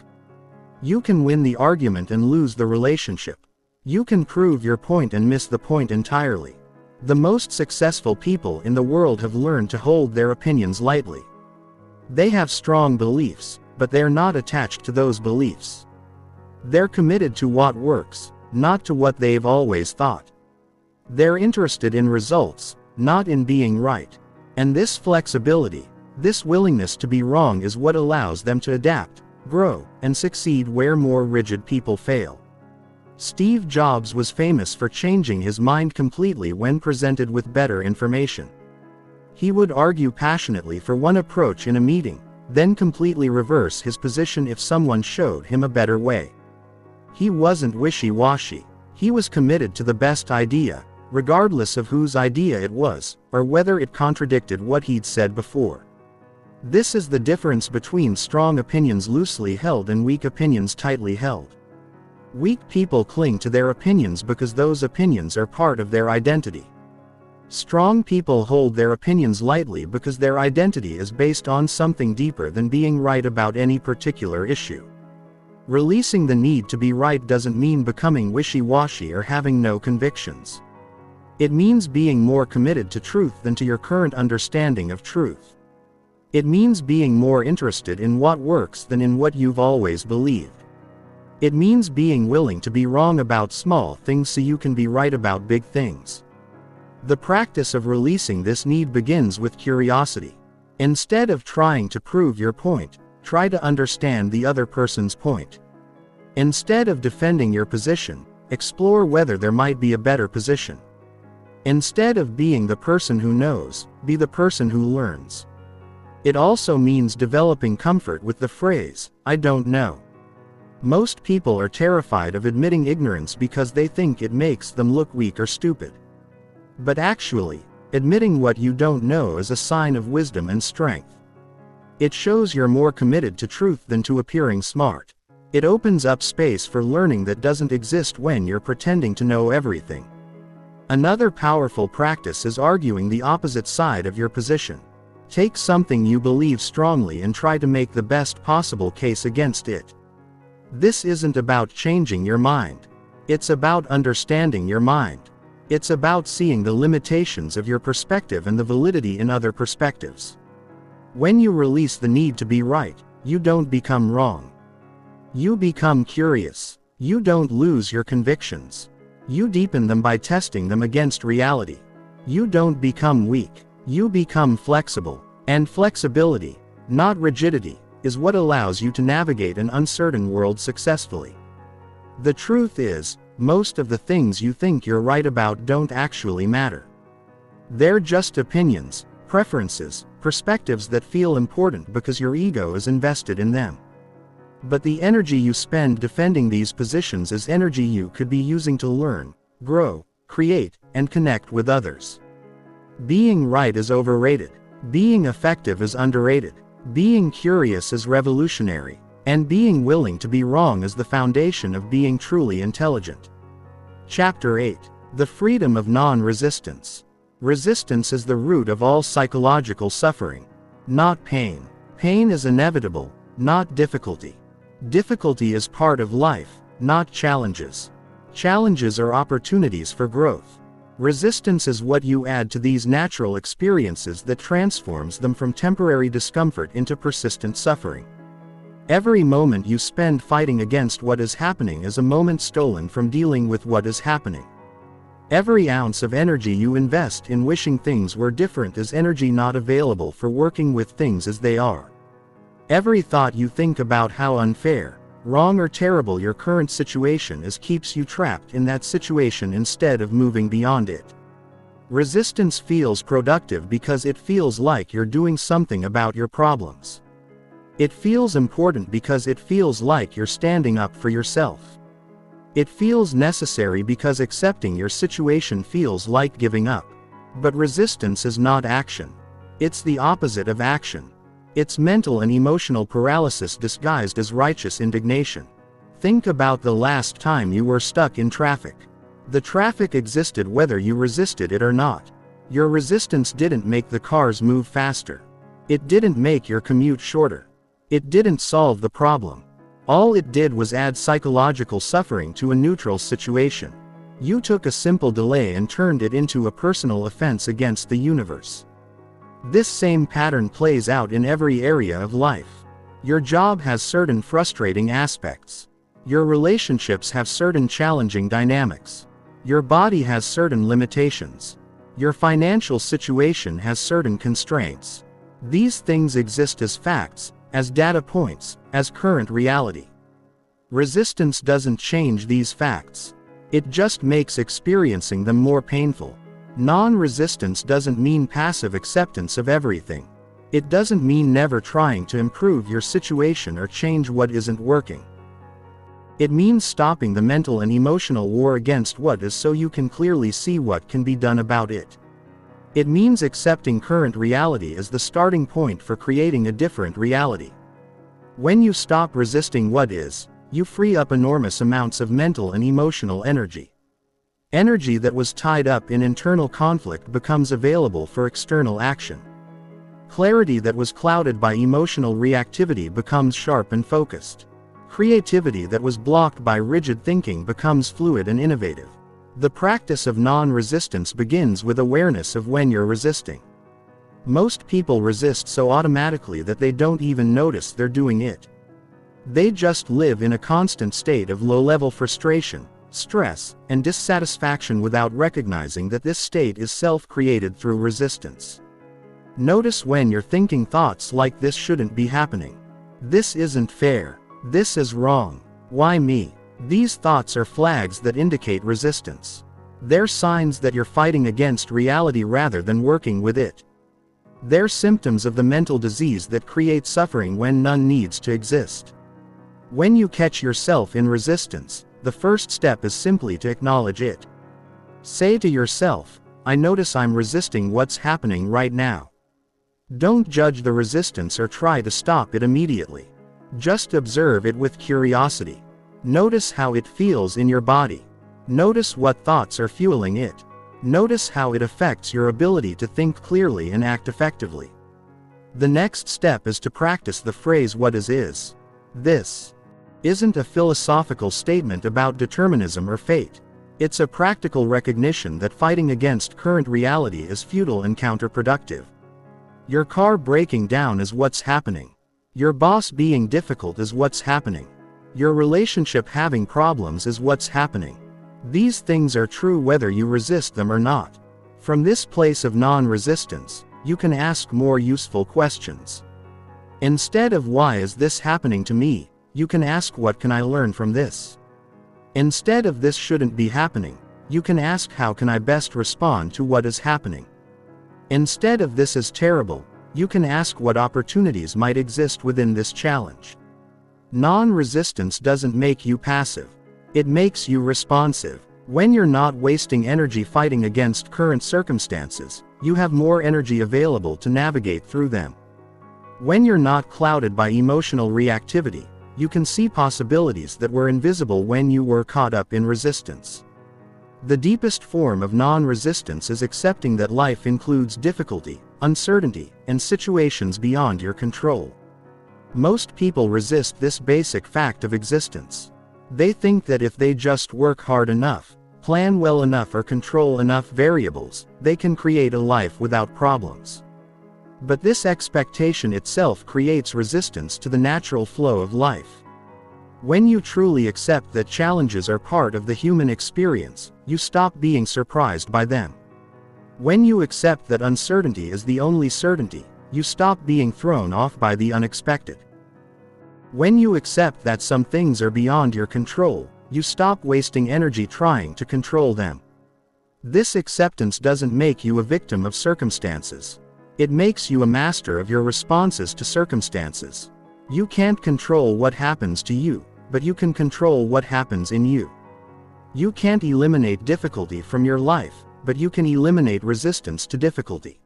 You can win the argument and lose the relationship. You can prove your point and miss the point entirely. The most successful people in the world have learned to hold their opinions lightly. They have strong beliefs, but they're not attached to those beliefs. They're committed to what works, not to what they've always thought. They're interested in results, not in being right. And this flexibility, this willingness to be wrong is what allows them to adapt, grow, and succeed where more rigid people fail. Steve Jobs was famous for changing his mind completely when presented with better information. He would argue passionately for one approach in a meeting, then completely reverse his position if someone showed him a better way. He wasn't wishy-washy. He was committed to the best idea, regardless of whose idea it was, or whether it contradicted what he'd said before. This is the difference between strong opinions loosely held and weak opinions tightly held. Weak people cling to their opinions because those opinions are part of their identity. Strong people hold their opinions lightly because their identity is based on something deeper than being right about any particular issue. Releasing the need to be right doesn't mean becoming wishy-washy or having no convictions. It means being more committed to truth than to your current understanding of truth. It means being more interested in what works than in what you've always believed. It means being willing to be wrong about small things so you can be right about big things. The practice of releasing this need begins with curiosity. Instead of trying to prove your point, try to understand the other person's point. Instead of defending your position, explore whether there might be a better position. Instead of being the person who knows, be the person who learns. It also means developing comfort with the phrase, "I don't know." Most people are terrified of admitting ignorance because they think it makes them look weak or stupid. But actually, admitting what you don't know is a sign of wisdom and strength. It shows you're more committed to truth than to appearing smart. It opens up space for learning that doesn't exist when you're pretending to know everything. Another powerful practice is arguing the opposite side of your position. Take something you believe strongly and try to make the best possible case against it. This isn't about changing your mind. It's about understanding your mind. It's about seeing the limitations of your perspective and the validity in other perspectives. When you release the need to be right, you don't become wrong. You become curious. You don't lose your convictions. You deepen them by testing them against reality. You don't become weak. You become flexible. And flexibility, not rigidity, is what allows you to navigate an uncertain world successfully. The truth is, most of the things you think you're right about don't actually matter. They're just opinions, preferences, perspectives that feel important because your ego is invested in them. But the energy you spend defending these positions is energy you could be using to learn, grow, create, and connect with others. Being right is overrated. Being effective is underrated. Being curious is revolutionary. And being willing to be wrong is the foundation of being truly intelligent. Chapter 8. The Freedom of Non-Resistance. Resistance is the root of all psychological suffering. Not pain. Pain is inevitable, not difficulty. Difficulty is part of life, not challenges. Challenges are opportunities for growth. Resistance is what you add to these natural experiences that transforms them from temporary discomfort into persistent suffering. Every moment you spend fighting against what is happening is a moment stolen from dealing with what is happening. Every ounce of energy you invest in wishing things were different is energy not available for working with things as they are. Every thought you think about how unfair, wrong or terrible your current situation is keeps you trapped in that situation instead of moving beyond it. Resistance feels productive because it feels like you're doing something about your problems. It feels important because it feels like you're standing up for yourself. It feels necessary because accepting your situation feels like giving up. But resistance is not action. It's the opposite of action. It's mental and emotional paralysis disguised as righteous indignation. Think about the last time you were stuck in traffic. The traffic existed whether you resisted it or not. Your resistance didn't make the cars move faster. It didn't make your commute shorter. It didn't solve the problem. All it did was add psychological suffering to a neutral situation. You took a simple delay and turned it into a personal offense against the universe. This same pattern plays out in every area of life. Your job has certain frustrating aspects. Your relationships have certain challenging dynamics. Your body has certain limitations. Your financial situation has certain constraints. These things exist as facts, as data points, as current reality. Resistance doesn't change these facts. It just makes experiencing them more painful. Non-resistance doesn't mean passive acceptance of everything. It doesn't mean never trying to improve your situation or change what isn't working. It means stopping the mental and emotional war against what is so you can clearly see what can be done about it. It means accepting current reality as the starting point for creating a different reality. When you stop resisting what is, you free up enormous amounts of mental and emotional energy. Energy that was tied up in internal conflict becomes available for external action. Clarity that was clouded by emotional reactivity becomes sharp and focused. Creativity that was blocked by rigid thinking becomes fluid and innovative. The practice of non-resistance begins with awareness of when you're resisting. Most people resist so automatically that they don't even notice they're doing it. They just live in a constant state of low-level frustration, stress, and dissatisfaction without recognizing that this state is self-created through resistance. Notice when you're thinking thoughts like "this shouldn't be happening. This isn't fair. This is wrong. Why me?" These thoughts are flags that indicate resistance. They're signs that you're fighting against reality rather than working with it. They're symptoms of the mental disease that creates suffering when none needs to exist. When you catch yourself in resistance, the first step is simply to acknowledge it. Say to yourself, "I notice I'm resisting what's happening right now." Don't judge the resistance or try to stop it immediately. Just observe it with curiosity. Notice how it feels in your body. Notice what thoughts are fueling it. Notice how it affects your ability to think clearly and act effectively. The next step is to practice the phrase "what is." This isn't a philosophical statement about determinism or fate. It's a practical recognition that fighting against current reality is futile and counterproductive. Your car breaking down is what's happening. Your boss being difficult is what's happening. Your relationship having problems is what's happening. These things are true whether you resist them or not. From this place of non-resistance, you can ask more useful questions. Instead of "why is this happening to me?" you can ask "what can I learn from this?" Instead of "this shouldn't be happening," you can ask "how can I best respond to what is happening?" Instead of "this is terrible," you can ask what opportunities might exist within this challenge. Non-resistance doesn't make you passive. It makes you responsive. When you're not wasting energy fighting against current circumstances, you have more energy available to navigate through them. When you're not clouded by emotional reactivity, you can see possibilities that were invisible when you were caught up in resistance. The deepest form of non-resistance is accepting that life includes difficulty, uncertainty, and situations beyond your control. Most people resist this basic fact of existence. They think that if they just work hard enough, plan well enough, or control enough variables, they can create a life without problems. But this expectation itself creates resistance to the natural flow of life. When you truly accept that challenges are part of the human experience, you stop being surprised by them. When you accept that uncertainty is the only certainty, you stop being thrown off by the unexpected. When you accept that some things are beyond your control, you stop wasting energy trying to control them. This acceptance doesn't make you a victim of circumstances. It makes you a master of your responses to circumstances. You can't control what happens to you, but you can control what happens in you. You can't eliminate difficulty from your life, but you can eliminate resistance to difficulty.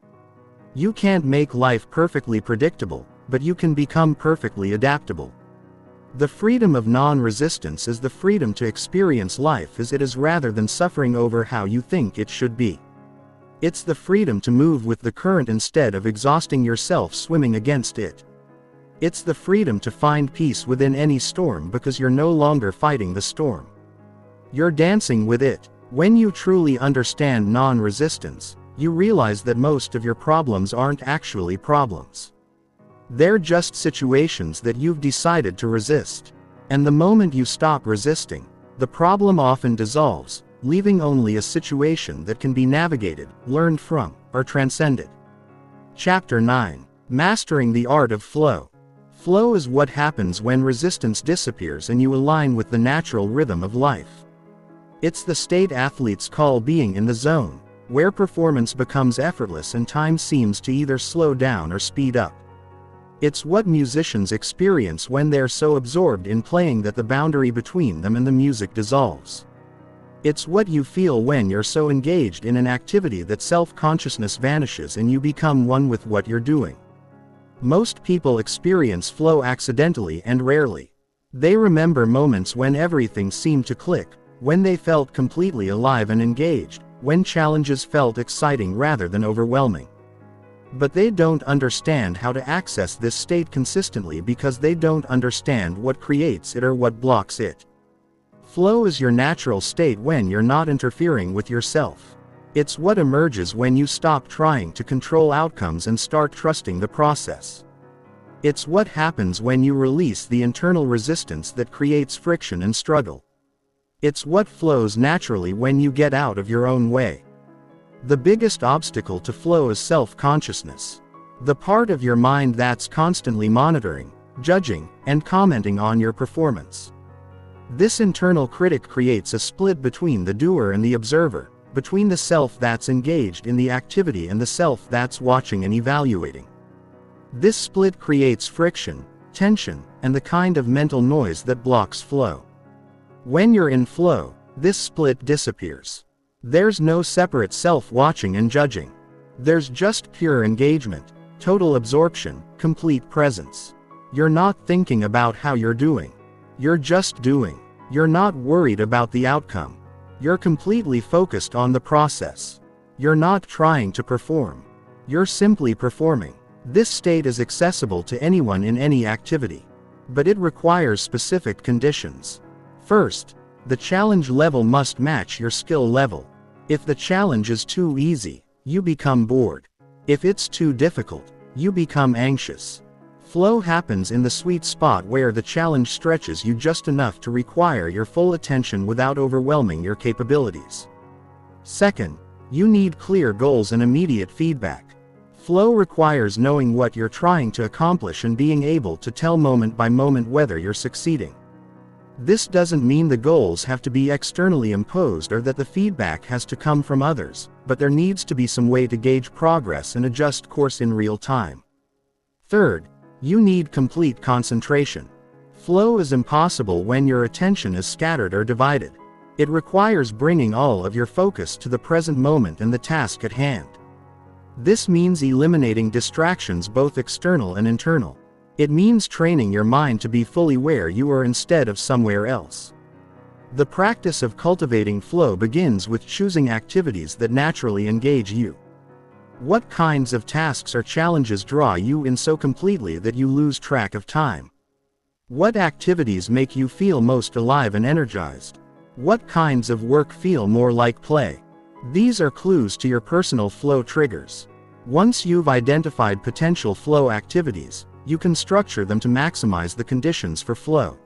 You can't make life perfectly predictable, but you can become perfectly adaptable. The freedom of non-resistance is the freedom to experience life as it is rather than suffering over how you think it should be. It's the freedom to move with the current instead of exhausting yourself swimming against it. It's the freedom to find peace within any storm because you're no longer fighting the storm. You're dancing with it. When you truly understand non-resistance, you realize that most of your problems aren't actually problems. They're just situations that you've decided to resist. And the moment you stop resisting, the problem often dissolves, leaving only a situation that can be navigated, learned from, or transcended. Chapter 9. Mastering the Art of Flow. Flow is what happens when resistance disappears and you align with the natural rhythm of life. It's the state athletes call being in the zone, where performance becomes effortless and time seems to either slow down or speed up. It's what musicians experience when they're so absorbed in playing that the boundary between them and the music dissolves. It's what you feel when you're so engaged in an activity that self-consciousness vanishes and you become one with what you're doing. Most people experience flow accidentally and rarely. They remember moments when everything seemed to click, when they felt completely alive and engaged, when challenges felt exciting rather than overwhelming. But they don't understand how to access this state consistently because they don't understand what creates it or what blocks it. Flow is your natural state when you're not interfering with yourself. It's what emerges when you stop trying to control outcomes and start trusting the process. It's what happens when you release the internal resistance that creates friction and struggle. It's what flows naturally when you get out of your own way. The biggest obstacle to flow is self-consciousness. The part of your mind that's constantly monitoring, judging, and commenting on your performance. This internal critic creates a split between the doer and the observer, between the self that's engaged in the activity and the self that's watching and evaluating. This split creates friction, tension, and the kind of mental noise that blocks flow. When you're in flow, this split disappears. There's no separate self watching and judging. There's just pure engagement, total absorption, complete presence. You're not thinking about how you're doing. You're just doing. You're not worried about the outcome. You're completely focused on the process. You're not trying to perform. You're simply performing. This state is accessible to anyone in any activity. But it requires specific conditions. First, the challenge level must match your skill level. If the challenge is too easy, you become bored. If it's too difficult, you become anxious. Flow happens in the sweet spot where the challenge stretches you just enough to require your full attention without overwhelming your capabilities. Second, you need clear goals and immediate feedback. Flow requires knowing what you're trying to accomplish and being able to tell moment by moment whether you're succeeding. This doesn't mean the goals have to be externally imposed or that the feedback has to come from others, but there needs to be some way to gauge progress and adjust course in real time. Third, you need complete concentration. Flow is impossible when your attention is scattered or divided. It requires bringing all of your focus to the present moment and the task at hand. This means eliminating distractions both external and internal. It means training your mind to be fully where you are instead of somewhere else. The practice of cultivating flow begins with choosing activities that naturally engage you. What kinds of tasks or challenges draw you in so completely that you lose track of time? What activities make you feel most alive and energized? What kinds of work feel more like play? These are clues to your personal flow triggers. Once you've identified potential flow activities, you can structure them to maximize the conditions for flow.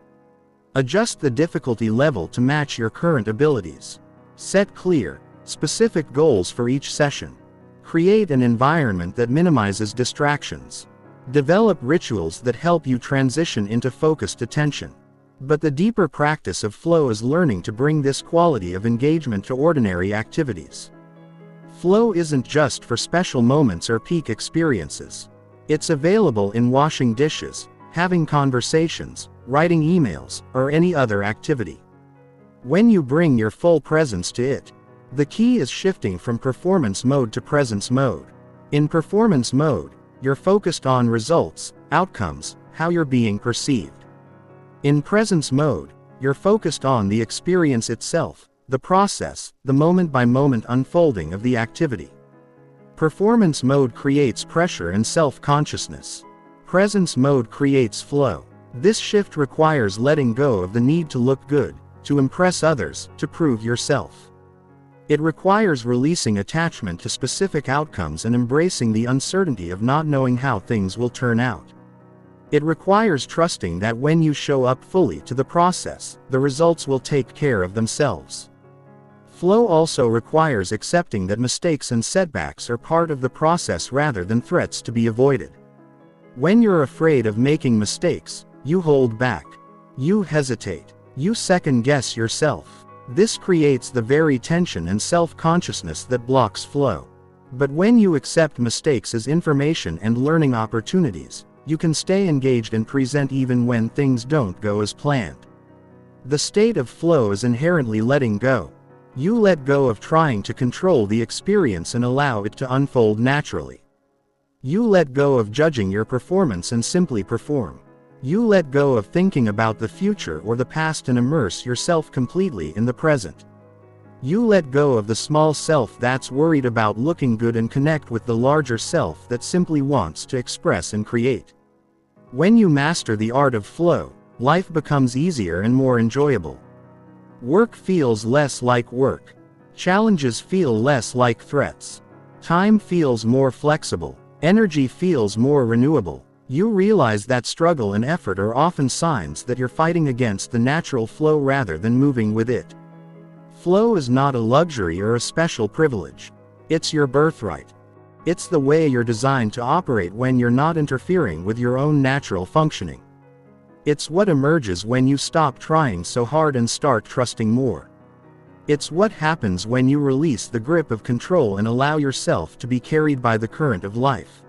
Adjust the difficulty level to match your current abilities. Set clear, specific goals for each session. Create an environment that minimizes distractions. Develop rituals that help you transition into focused attention. But the deeper practice of flow is learning to bring this quality of engagement to ordinary activities. Flow isn't just for special moments or peak experiences. It's available in washing dishes, having conversations, writing emails, or any other activity. When you bring your full presence to it, the key is shifting from performance mode to presence mode. In performance mode, you're focused on results, outcomes, how you're being perceived. In presence mode, you're focused on the experience itself, the process, the moment-by-moment unfolding of the activity. Performance mode creates pressure and self-consciousness. Presence mode creates flow. This shift requires letting go of the need to look good, to impress others, to prove yourself. It requires releasing attachment to specific outcomes and embracing the uncertainty of not knowing how things will turn out. It requires trusting that when you show up fully to the process, the results will take care of themselves. Flow also requires accepting that mistakes and setbacks are part of the process rather than threats to be avoided. When you're afraid of making mistakes, you hold back. You hesitate. You second-guess yourself. This creates the very tension and self-consciousness that blocks flow. But when you accept mistakes as information and learning opportunities, you can stay engaged and present even when things don't go as planned. The state of flow is inherently letting go. You let go of trying to control the experience and allow it to unfold naturally. You let go of judging your performance and simply perform. You let go of thinking about the future or the past and immerse yourself completely in the present. You let go of the small self that's worried about looking good and connect with the larger self that simply wants to express and create. When you master the art of flow, life becomes easier and more enjoyable. Work feels less like work. Challenges feel less like threats. Time feels more flexible. Energy feels more renewable. You realize that struggle and effort are often signs that you're fighting against the natural flow rather than moving with it. Flow is not a luxury or a special privilege. It's your birthright. It's the way you're designed to operate when you're not interfering with your own natural functioning. It's what emerges when you stop trying so hard and start trusting more. It's what happens when you release the grip of control and allow yourself to be carried by the current of life.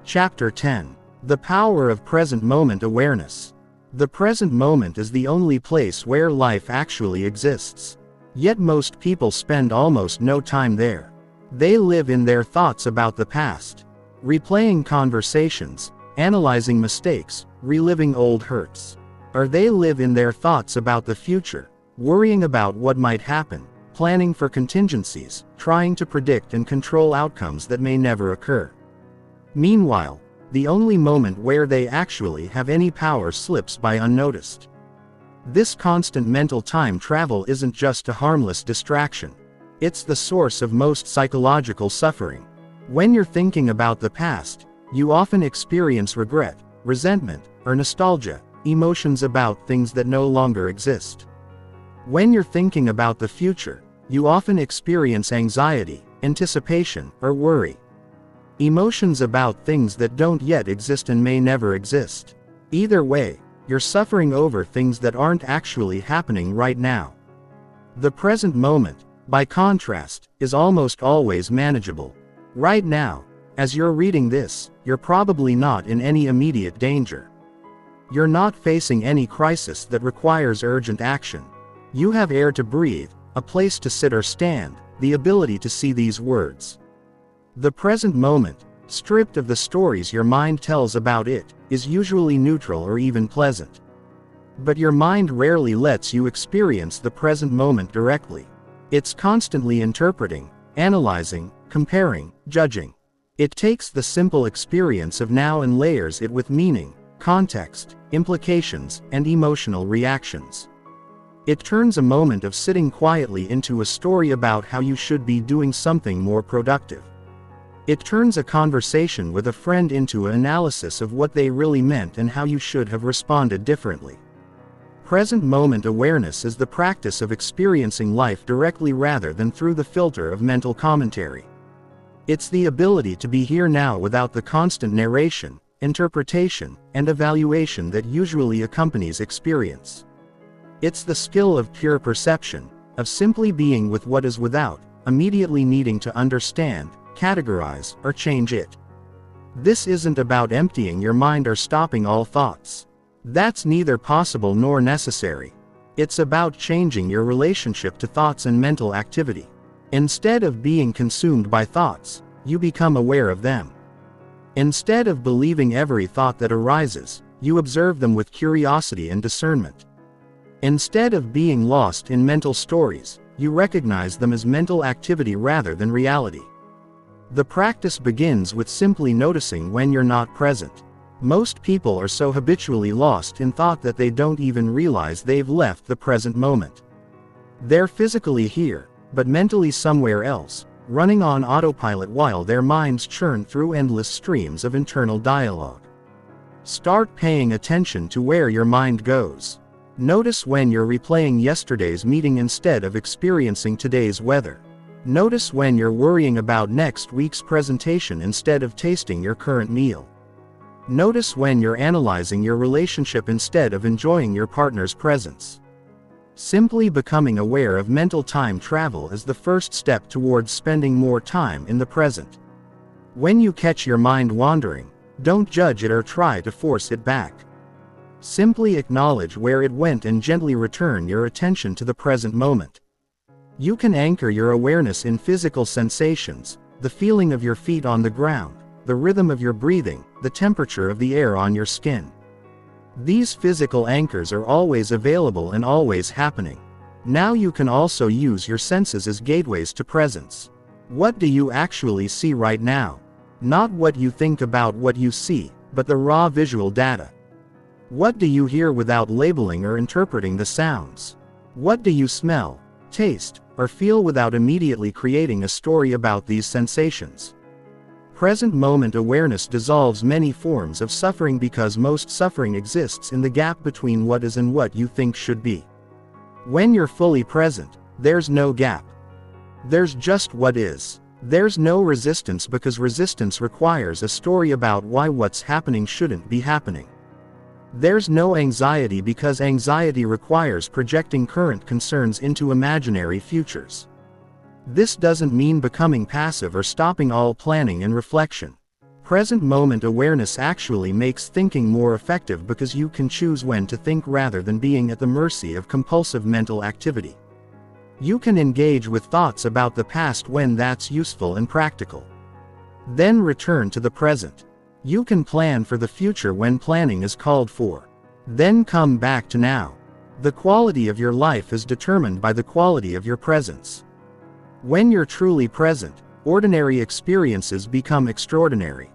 Chapter 10. The Power of Present Moment Awareness. The present moment is the only place where life actually exists. Yet most people spend almost no time there. They live in their thoughts about the past, replaying conversations, analyzing mistakes, reliving old hurts. Or they live in their thoughts about the future, worrying about what might happen, planning for contingencies, trying to predict and control outcomes that may never occur. Meanwhile, the only moment where they actually have any power slips by unnoticed. This constant mental time travel isn't just a harmless distraction. It's the source of most psychological suffering. When you're thinking about the past, you often experience regret, resentment, or nostalgia, emotions about things that no longer exist. When you're thinking about the future, you often experience anxiety, anticipation, or worry. Emotions about things that don't yet exist and may never exist. Either way, you're suffering over things that aren't actually happening right now. The present moment, by contrast, is almost always manageable. Right now, as you're reading this, you're probably not in any immediate danger. You're not facing any crisis that requires urgent action. You have air to breathe, a place to sit or stand, the ability to see these words. The present moment, stripped of the stories your mind tells about it, is usually neutral or even pleasant. But your mind rarely lets you experience the present moment directly. It's constantly interpreting, analyzing, comparing, judging. It takes the simple experience of now and layers it with meaning, context, implications, and emotional reactions. It turns a moment of sitting quietly into a story about how you should be doing something more productive. It turns a conversation with a friend into an analysis of what they really meant and how you should have responded differently. Present moment awareness is the practice of experiencing life directly rather than through the filter of mental commentary. It's the ability to be here now without the constant narration, interpretation, and evaluation that usually accompanies experience. It's the skill of pure perception, of simply being with what is without, immediately needing to understand, categorize, or change it. This isn't about emptying your mind or stopping all thoughts. That's neither possible nor necessary. It's about changing your relationship to thoughts and mental activity. Instead of being consumed by thoughts, you become aware of them. Instead of believing every thought that arises, you observe them with curiosity and discernment. Instead of being lost in mental stories, you recognize them as mental activity rather than reality. The practice begins with simply noticing when you're not present. Most people are so habitually lost in thought that they don't even realize they've left the present moment. They're physically here, but mentally somewhere else, running on autopilot while their minds churn through endless streams of internal dialogue. Start paying attention to where your mind goes. Notice when you're replaying yesterday's meeting instead of experiencing today's weather. Notice when you're worrying about next week's presentation instead of tasting your current meal. Notice when you're analyzing your relationship instead of enjoying your partner's presence. Simply becoming aware of mental time travel is the first step towards spending more time in the present. When you catch your mind wandering, don't judge it or try to force it back. Simply acknowledge where it went and gently return your attention to the present moment. You can anchor your awareness in physical sensations, the feeling of your feet on the ground, the rhythm of your breathing, the temperature of the air on your skin. These physical anchors are always available and always happening. Now you can also use your senses as gateways to presence. What do you actually see right now? Not what you think about what you see, but the raw visual data. What do you hear without labeling or interpreting the sounds? What do you smell, taste, or feel without immediately creating a story about these sensations? Present moment awareness dissolves many forms of suffering because most suffering exists in the gap between what is and what you think should be. When you're fully present, there's no gap. There's just what is. There's no resistance because resistance requires a story about why what's happening shouldn't be happening. There's no anxiety because anxiety requires projecting current concerns into imaginary futures. This doesn't mean becoming passive or stopping all planning and reflection. Present moment awareness actually makes thinking more effective because you can choose when to think rather than being at the mercy of compulsive mental activity. You can engage with thoughts about the past when that's useful and practical. Then return to the present. You can plan for the future when planning is called for. Then come back to now. The quality of your life is determined by the quality of your presence. When you're truly present, ordinary experiences become extraordinary.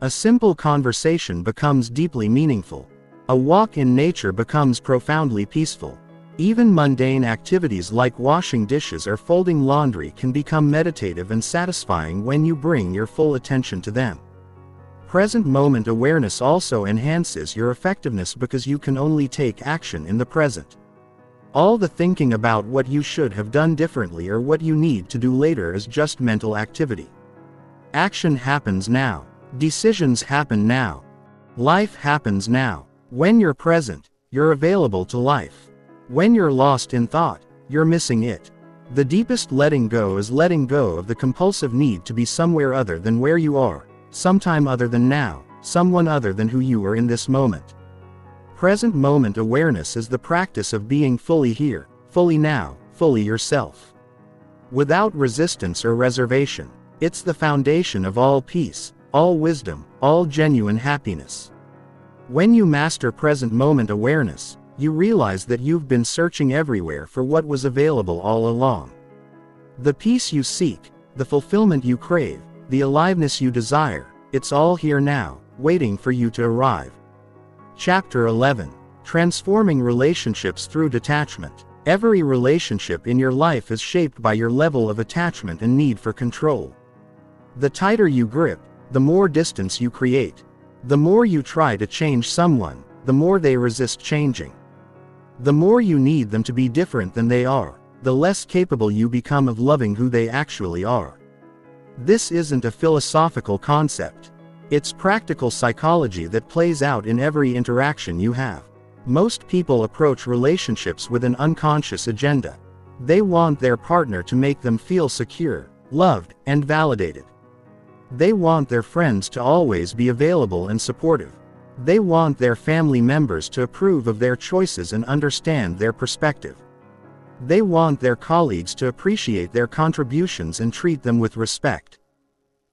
A simple conversation becomes deeply meaningful. A walk in nature becomes profoundly peaceful. Even mundane activities like washing dishes or folding laundry can become meditative and satisfying when you bring your full attention to them. Present moment awareness also enhances your effectiveness because you can only take action in the present. All the thinking about what you should have done differently or what you need to do later is just mental activity. Action happens now. Decisions happen now. Life happens now. When you're present, you're available to life. When you're lost in thought, you're missing it. The deepest letting go is letting go of the compulsive need to be somewhere other than where you are, sometime other than now, someone other than who you are in this moment. Present moment awareness is the practice of being fully here, fully now, fully yourself. Without resistance or reservation. It's the foundation of all peace, all wisdom, all genuine happiness. When you master present moment awareness, you realize that you've been searching everywhere for what was available all along. The peace you seek, the fulfillment you crave, the aliveness you desire, it's all here now, waiting for you to arrive. Chapter 11. Transforming relationships through detachment. Every relationship in your life is shaped by your level of attachment and need for control. The tighter you grip, the more distance you create. The more you try to change someone, the more they resist changing. The more you need them to be different than they are, the less capable you become of loving who they actually are. This isn't a philosophical concept. It's practical psychology that plays out in every interaction you have. Most people approach relationships with an unconscious agenda. They want their partner to make them feel secure, loved, and validated. They want their friends to always be available and supportive. They want their family members to approve of their choices and understand their perspective. They want their colleagues to appreciate their contributions and treat them with respect.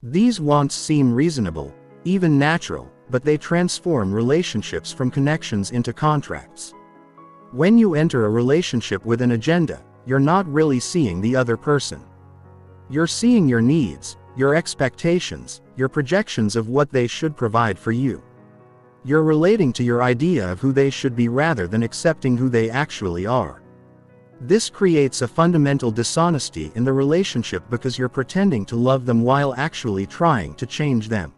These wants seem reasonable, even natural, but they transform relationships from connections into contracts. When you enter a relationship with an agenda, you're not really seeing the other person. You're seeing your needs, your expectations, your projections of what they should provide for you. You're relating to your idea of who they should be rather than accepting who they actually are. This creates a fundamental dishonesty in the relationship because you're pretending to love them while actually trying to change them.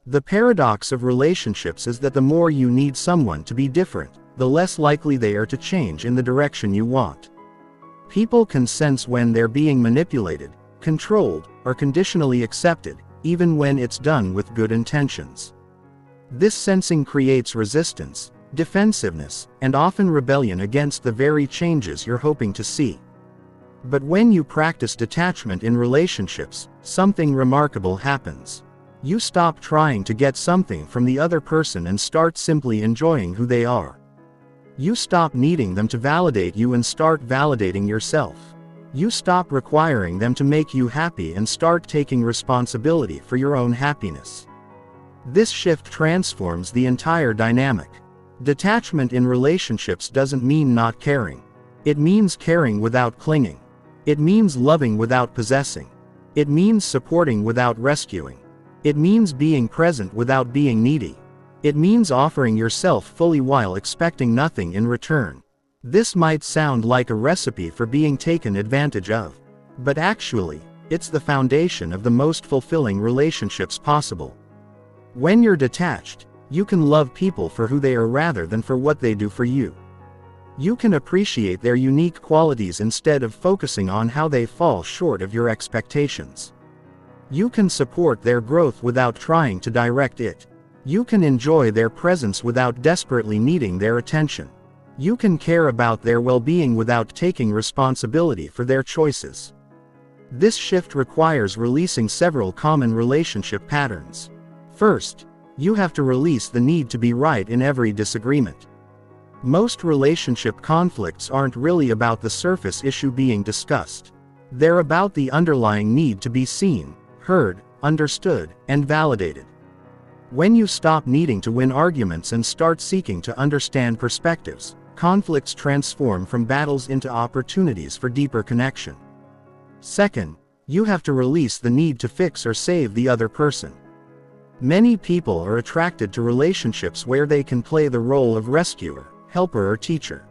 The paradox of relationships is that the more you need someone to be different, the less likely they are to change in the direction you want. People can sense when they're being manipulated, controlled, or conditionally accepted, even when it's done with good intentions. This sensing creates resistance, defensiveness, and often rebellion against the very changes you're hoping to see. But when you practice detachment in relationships, something remarkable happens. You stop trying to get something from the other person and start simply enjoying who they are. You stop needing them to validate you and start validating yourself. You stop requiring them to make you happy and start taking responsibility for your own happiness. This shift transforms the entire dynamic. Detachment in relationships doesn't mean not caring. It means caring without clinging. It means loving without possessing. It means supporting without rescuing. It means being present without being needy. It means offering yourself fully while expecting nothing in return. This might sound like a recipe for being taken advantage of. But actually, it's the foundation of the most fulfilling relationships possible. When you're detached, you can love people for who they are rather than for what they do for you. You can appreciate their unique qualities instead of focusing on how they fall short of your expectations. You can support their growth without trying to direct it. You can enjoy their presence without desperately needing their attention. You can care about their well-being without taking responsibility for their choices. This shift requires releasing several common relationship patterns. First, you have to release the need to be right in every disagreement. Most relationship conflicts aren't really about the surface issue being discussed. They're about the underlying need to be seen, heard, understood, and validated. When you stop needing to win arguments and start seeking to understand perspectives, conflicts transform from battles into opportunities for deeper connection. Second, you have to release the need to fix or save the other person. Many people are attracted to relationships where they can play the role of rescuer, helper, or teacher.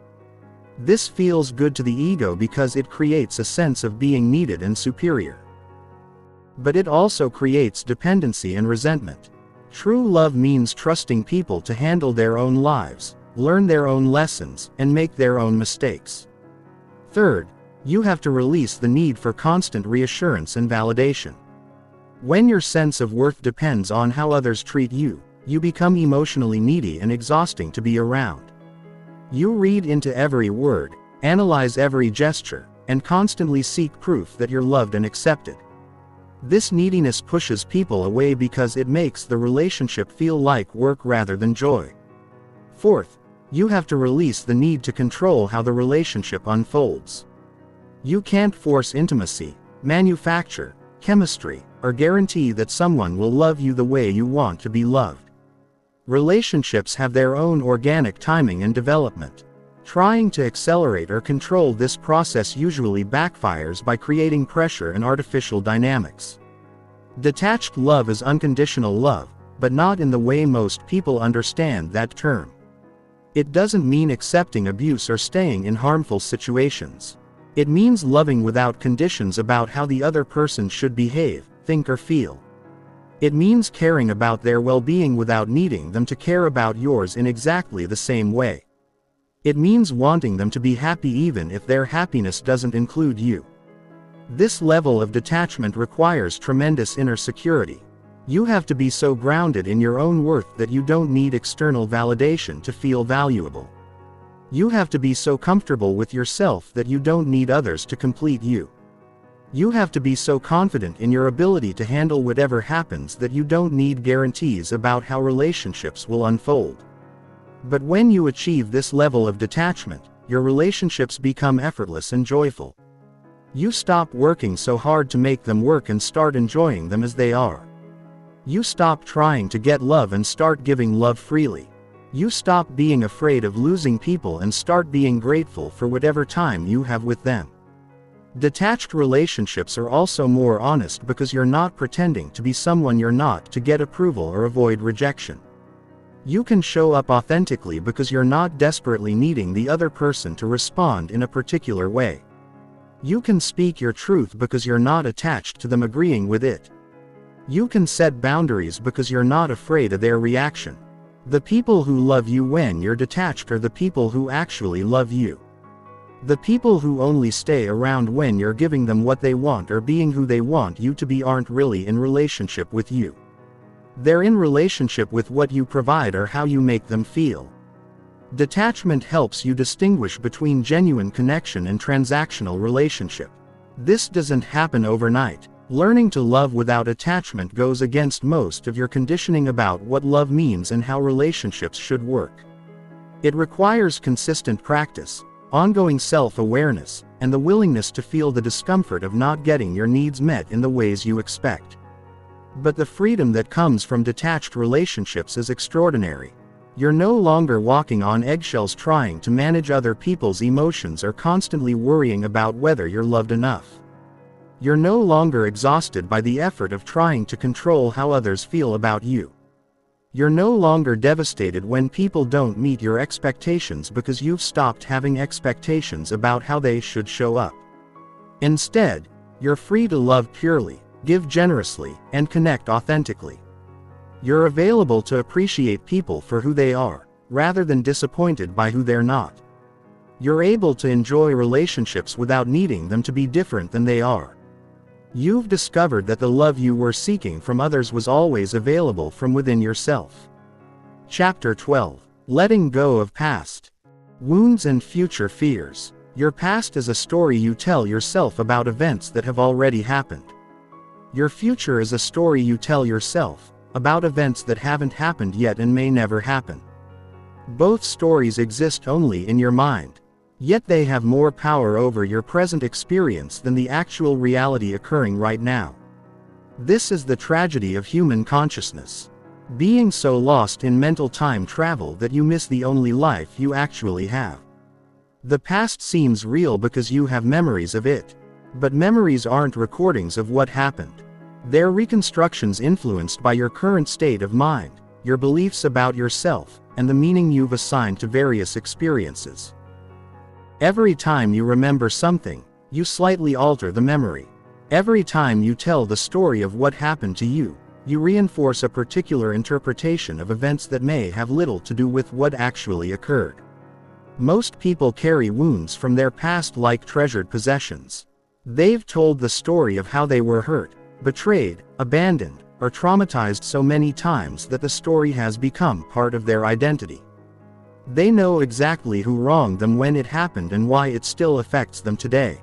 This feels good to the ego because it creates a sense of being needed and superior. But it also creates dependency and resentment. True love means trusting people to handle their own lives, learn their own lessons, and make their own mistakes. Third, you have to release the need for constant reassurance and validation. When your sense of worth depends on how others treat you, you become emotionally needy and exhausting to be around. You read into every word, analyze every gesture, and constantly seek proof that you're loved and accepted. This neediness pushes people away because it makes the relationship feel like work rather than joy. Fourth, you have to release the need to control how the relationship unfolds. You can't force intimacy, manufacture chemistry, or guarantee that someone will love you the way you want to be loved. Relationships have their own organic timing and development. Trying to accelerate or control this process usually backfires by creating pressure and artificial dynamics. Detached love is unconditional love, but not in the way most people understand that term. It doesn't mean accepting abuse or staying in harmful situations. It means loving without conditions about how the other person should behave, think, or feel. It means caring about their well-being without needing them to care about yours in exactly the same way. It means wanting them to be happy even if their happiness doesn't include you. This level of detachment requires tremendous inner security. You have to be so grounded in your own worth that you don't need external validation to feel valuable. You have to be so comfortable with yourself that you don't need others to complete you. You have to be so confident in your ability to handle whatever happens that you don't need guarantees about how relationships will unfold. But when you achieve this level of detachment, your relationships become effortless and joyful. You stop working so hard to make them work and start enjoying them as they are. You stop trying to get love and start giving love freely. You stop being afraid of losing people and start being grateful for whatever time you have with them. Detached relationships are also more honest because you're not pretending to be someone you're not to get approval or avoid rejection. You can show up authentically because you're not desperately needing the other person to respond in a particular way. You can speak your truth because you're not attached to them agreeing with it. You can set boundaries because you're not afraid of their reaction. The people who love you when you're detached are the people who actually love you. The people who only stay around when you're giving them what they want or being who they want you to be aren't really in relationship with you. They're in relationship with what you provide or how you make them feel. Detachment helps you distinguish between genuine connection and transactional relationship. This doesn't happen overnight. Learning to love without attachment goes against most of your conditioning about what love means and how relationships should work. It requires consistent practice, ongoing self-awareness, and the willingness to feel the discomfort of not getting your needs met in the ways you expect. But the freedom that comes from detached relationships is extraordinary. You're no longer walking on eggshells trying to manage other people's emotions or constantly worrying about whether you're loved enough. You're no longer exhausted by the effort of trying to control how others feel about you. You're no longer devastated when people don't meet your expectations because you've stopped having expectations about how they should show up. Instead, you're free to love purely, give generously, and connect authentically. You're available to appreciate people for who they are, rather than disappointed by who they're not. You're able to enjoy relationships without needing them to be different than they are. You've discovered that the love you were seeking from others was always available from within yourself. Chapter 12. Letting Go of Past Wounds and Future Fears. Your past is a story you tell yourself about events that have already happened. Your future is a story you tell yourself about events that haven't happened yet and may never happen. Both stories exist only in your mind. Yet they have more power over your present experience than the actual reality occurring right now. This is the tragedy of human consciousness. Being so lost in mental time travel that you miss the only life you actually have. The past seems real because you have memories of it. But memories aren't recordings of what happened. They're reconstructions influenced by your current state of mind, your beliefs about yourself, and the meaning you've assigned to various experiences. Every time you remember something, you slightly alter the memory. Every time you tell the story of what happened to you, you reinforce a particular interpretation of events that may have little to do with what actually occurred. Most people carry wounds from their past like treasured possessions. They've told the story of how they were hurt, betrayed, abandoned, or traumatized so many times that the story has become part of their identity. They know exactly who wronged them when it happened and why it still affects them today.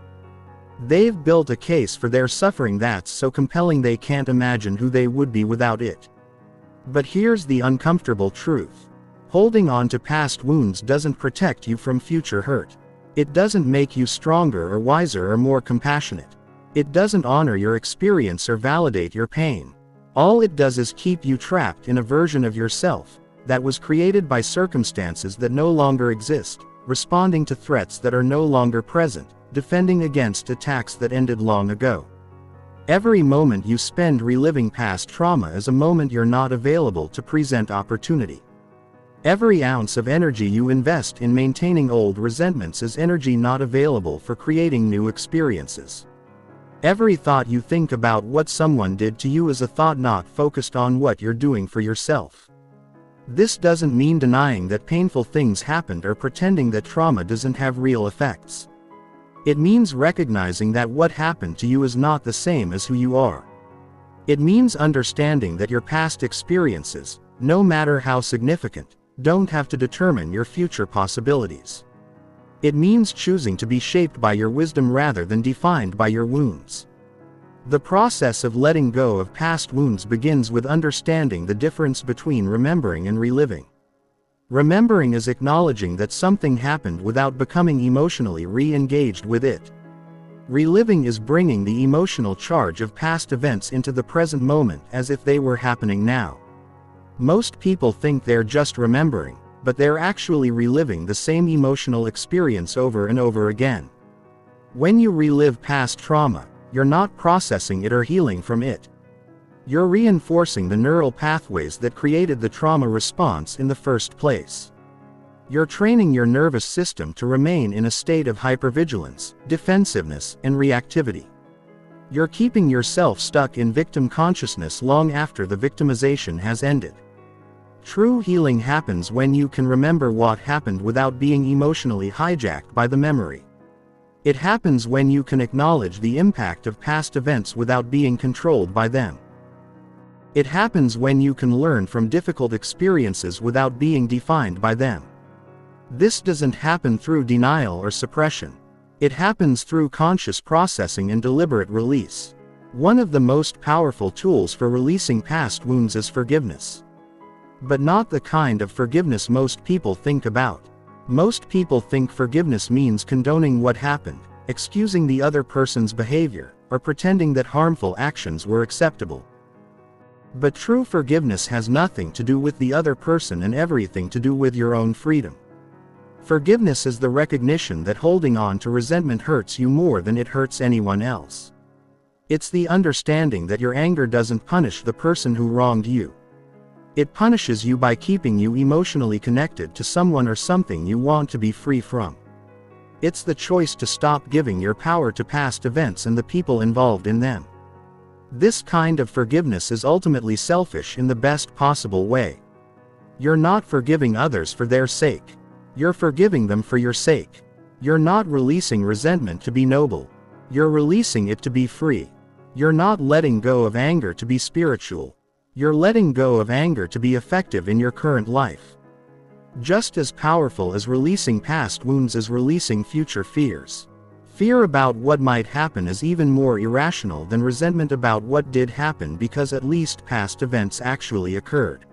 They've built a case for their suffering that's so compelling they can't imagine who they would be without it. But here's the uncomfortable truth. Holding on to past wounds doesn't protect you from future hurt. It doesn't make you stronger or wiser or more compassionate. It doesn't honor your experience or validate your pain. All it does is keep you trapped in a version of yourself that was created by circumstances that no longer exist, responding to threats that are no longer present, defending against attacks that ended long ago. Every moment you spend reliving past trauma is a moment you're not available to present opportunity. Every ounce of energy you invest in maintaining old resentments is energy not available for creating new experiences. Every thought you think about what someone did to you is a thought not focused on what you're doing for yourself. This doesn't mean denying that painful things happened or pretending that trauma doesn't have real effects. It means recognizing that what happened to you is not the same as who you are. It means understanding that your past experiences, no matter how significant, don't have to determine your future possibilities. It means choosing to be shaped by your wisdom rather than defined by your wounds. The process of letting go of past wounds begins with understanding the difference between remembering and reliving. Remembering is acknowledging that something happened without becoming emotionally re-engaged with it. Reliving is bringing the emotional charge of past events into the present moment as if they were happening now. Most people think they're just remembering, but they're actually reliving the same emotional experience over and over again. When you relive past trauma, you're not processing it or healing from it. You're reinforcing the neural pathways that created the trauma response in the first place. You're training your nervous system to remain in a state of hypervigilance, defensiveness, and reactivity. You're keeping yourself stuck in victim consciousness long after the victimization has ended. True healing happens when you can remember what happened without being emotionally hijacked by the memory. It happens when you can acknowledge the impact of past events without being controlled by them. It happens when you can learn from difficult experiences without being defined by them. This doesn't happen through denial or suppression. It happens through conscious processing and deliberate release. One of the most powerful tools for releasing past wounds is forgiveness. But not the kind of forgiveness most people think about. Most people think forgiveness means condoning what happened, excusing the other person's behavior, or pretending that harmful actions were acceptable. But true forgiveness has nothing to do with the other person and everything to do with your own freedom. Forgiveness is the recognition that holding on to resentment hurts you more than it hurts anyone else. It's the understanding that your anger doesn't punish the person who wronged you. It punishes you by keeping you emotionally connected to someone or something you want to be free from. It's the choice to stop giving your power to past events and the people involved in them. This kind of forgiveness is ultimately selfish in the best possible way. You're not forgiving others for their sake. You're forgiving them for your sake. You're not releasing resentment to be noble. You're releasing it to be free. You're not letting go of anger to be spiritual. You're letting go of anger to be effective in your current life. Just as powerful as releasing past wounds is releasing future fears. Fear about what might happen is even more irrational than resentment about what did happen because at least past events actually occurred.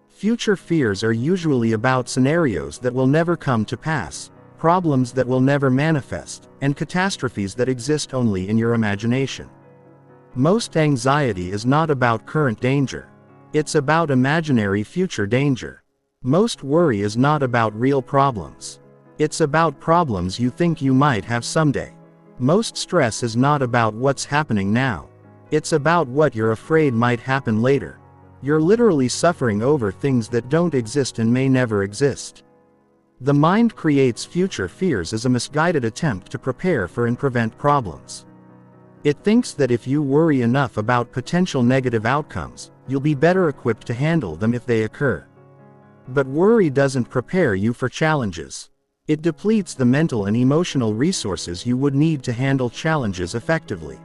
Future fears are usually about scenarios that will never come to pass, problems that will never manifest, and catastrophes that exist only in your imagination. Most anxiety is not about current danger. It's about imaginary future danger. Most worry is not about real problems. It's about problems you think you might have someday. Most stress is not about what's happening now. It's about what you're afraid might happen later. You're literally suffering over things that don't exist and may never exist. The mind creates future fears as a misguided attempt to prepare for and prevent problems. It thinks that if you worry enough about potential negative outcomes, you'll be better equipped to handle them if they occur. But worry doesn't prepare you for challenges. It depletes the mental and emotional resources you would need to handle challenges effectively.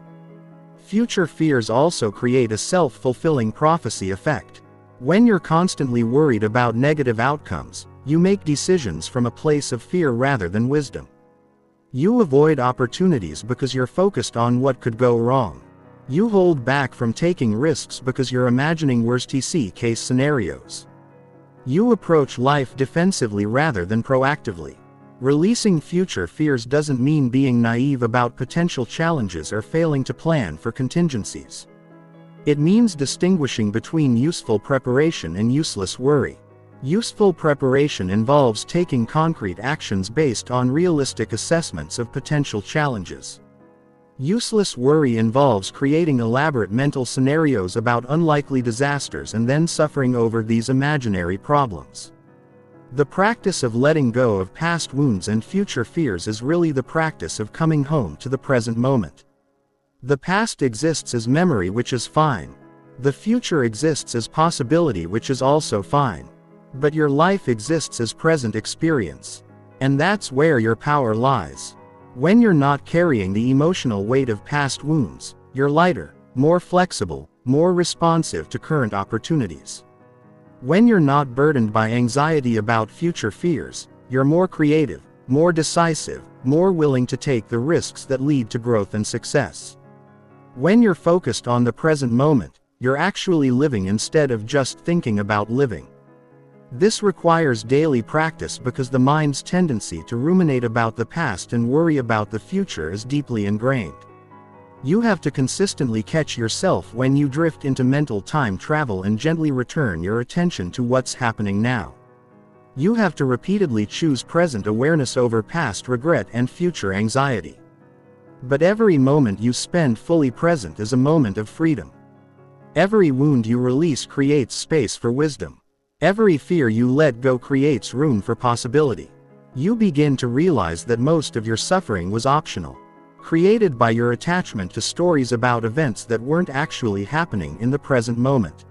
Future fears also create a self-fulfilling prophecy effect. When you're constantly worried about negative outcomes, you make decisions from a place of fear rather than wisdom. You avoid opportunities because you're focused on what could go wrong. You hold back from taking risks because you're imagining worst-case scenarios. You approach life defensively rather than proactively. Releasing future fears doesn't mean being naive about potential challenges or failing to plan for contingencies. It means distinguishing between useful preparation and useless worry. Useful preparation involves taking concrete actions based on realistic assessments of potential challenges. Useless worry involves creating elaborate mental scenarios about unlikely disasters and then suffering over these imaginary problems. The practice of letting go of past wounds and future fears is really the practice of coming home to the present moment. The past exists as memory, which is fine. The future exists as possibility, which is also fine. But your life exists as present experience. And that's where your power lies. When you're not carrying the emotional weight of past wounds, you're lighter, more flexible, more responsive to current opportunities. When you're not burdened by anxiety about future fears, you're more creative, more decisive, more willing to take the risks that lead to growth and success. When you're focused on the present moment, you're actually living instead of just thinking about living. This requires daily practice because the mind's tendency to ruminate about the past and worry about the future is deeply ingrained. You have to consistently catch yourself when you drift into mental time travel and gently return your attention to what's happening now. You have to repeatedly choose present awareness over past regret and future anxiety. But every moment you spend fully present is a moment of freedom. Every wound you release creates space for wisdom. Every fear you let go creates room for possibility. You begin to realize that most of your suffering was optional, created by your attachment to stories about events that weren't actually happening in the present moment.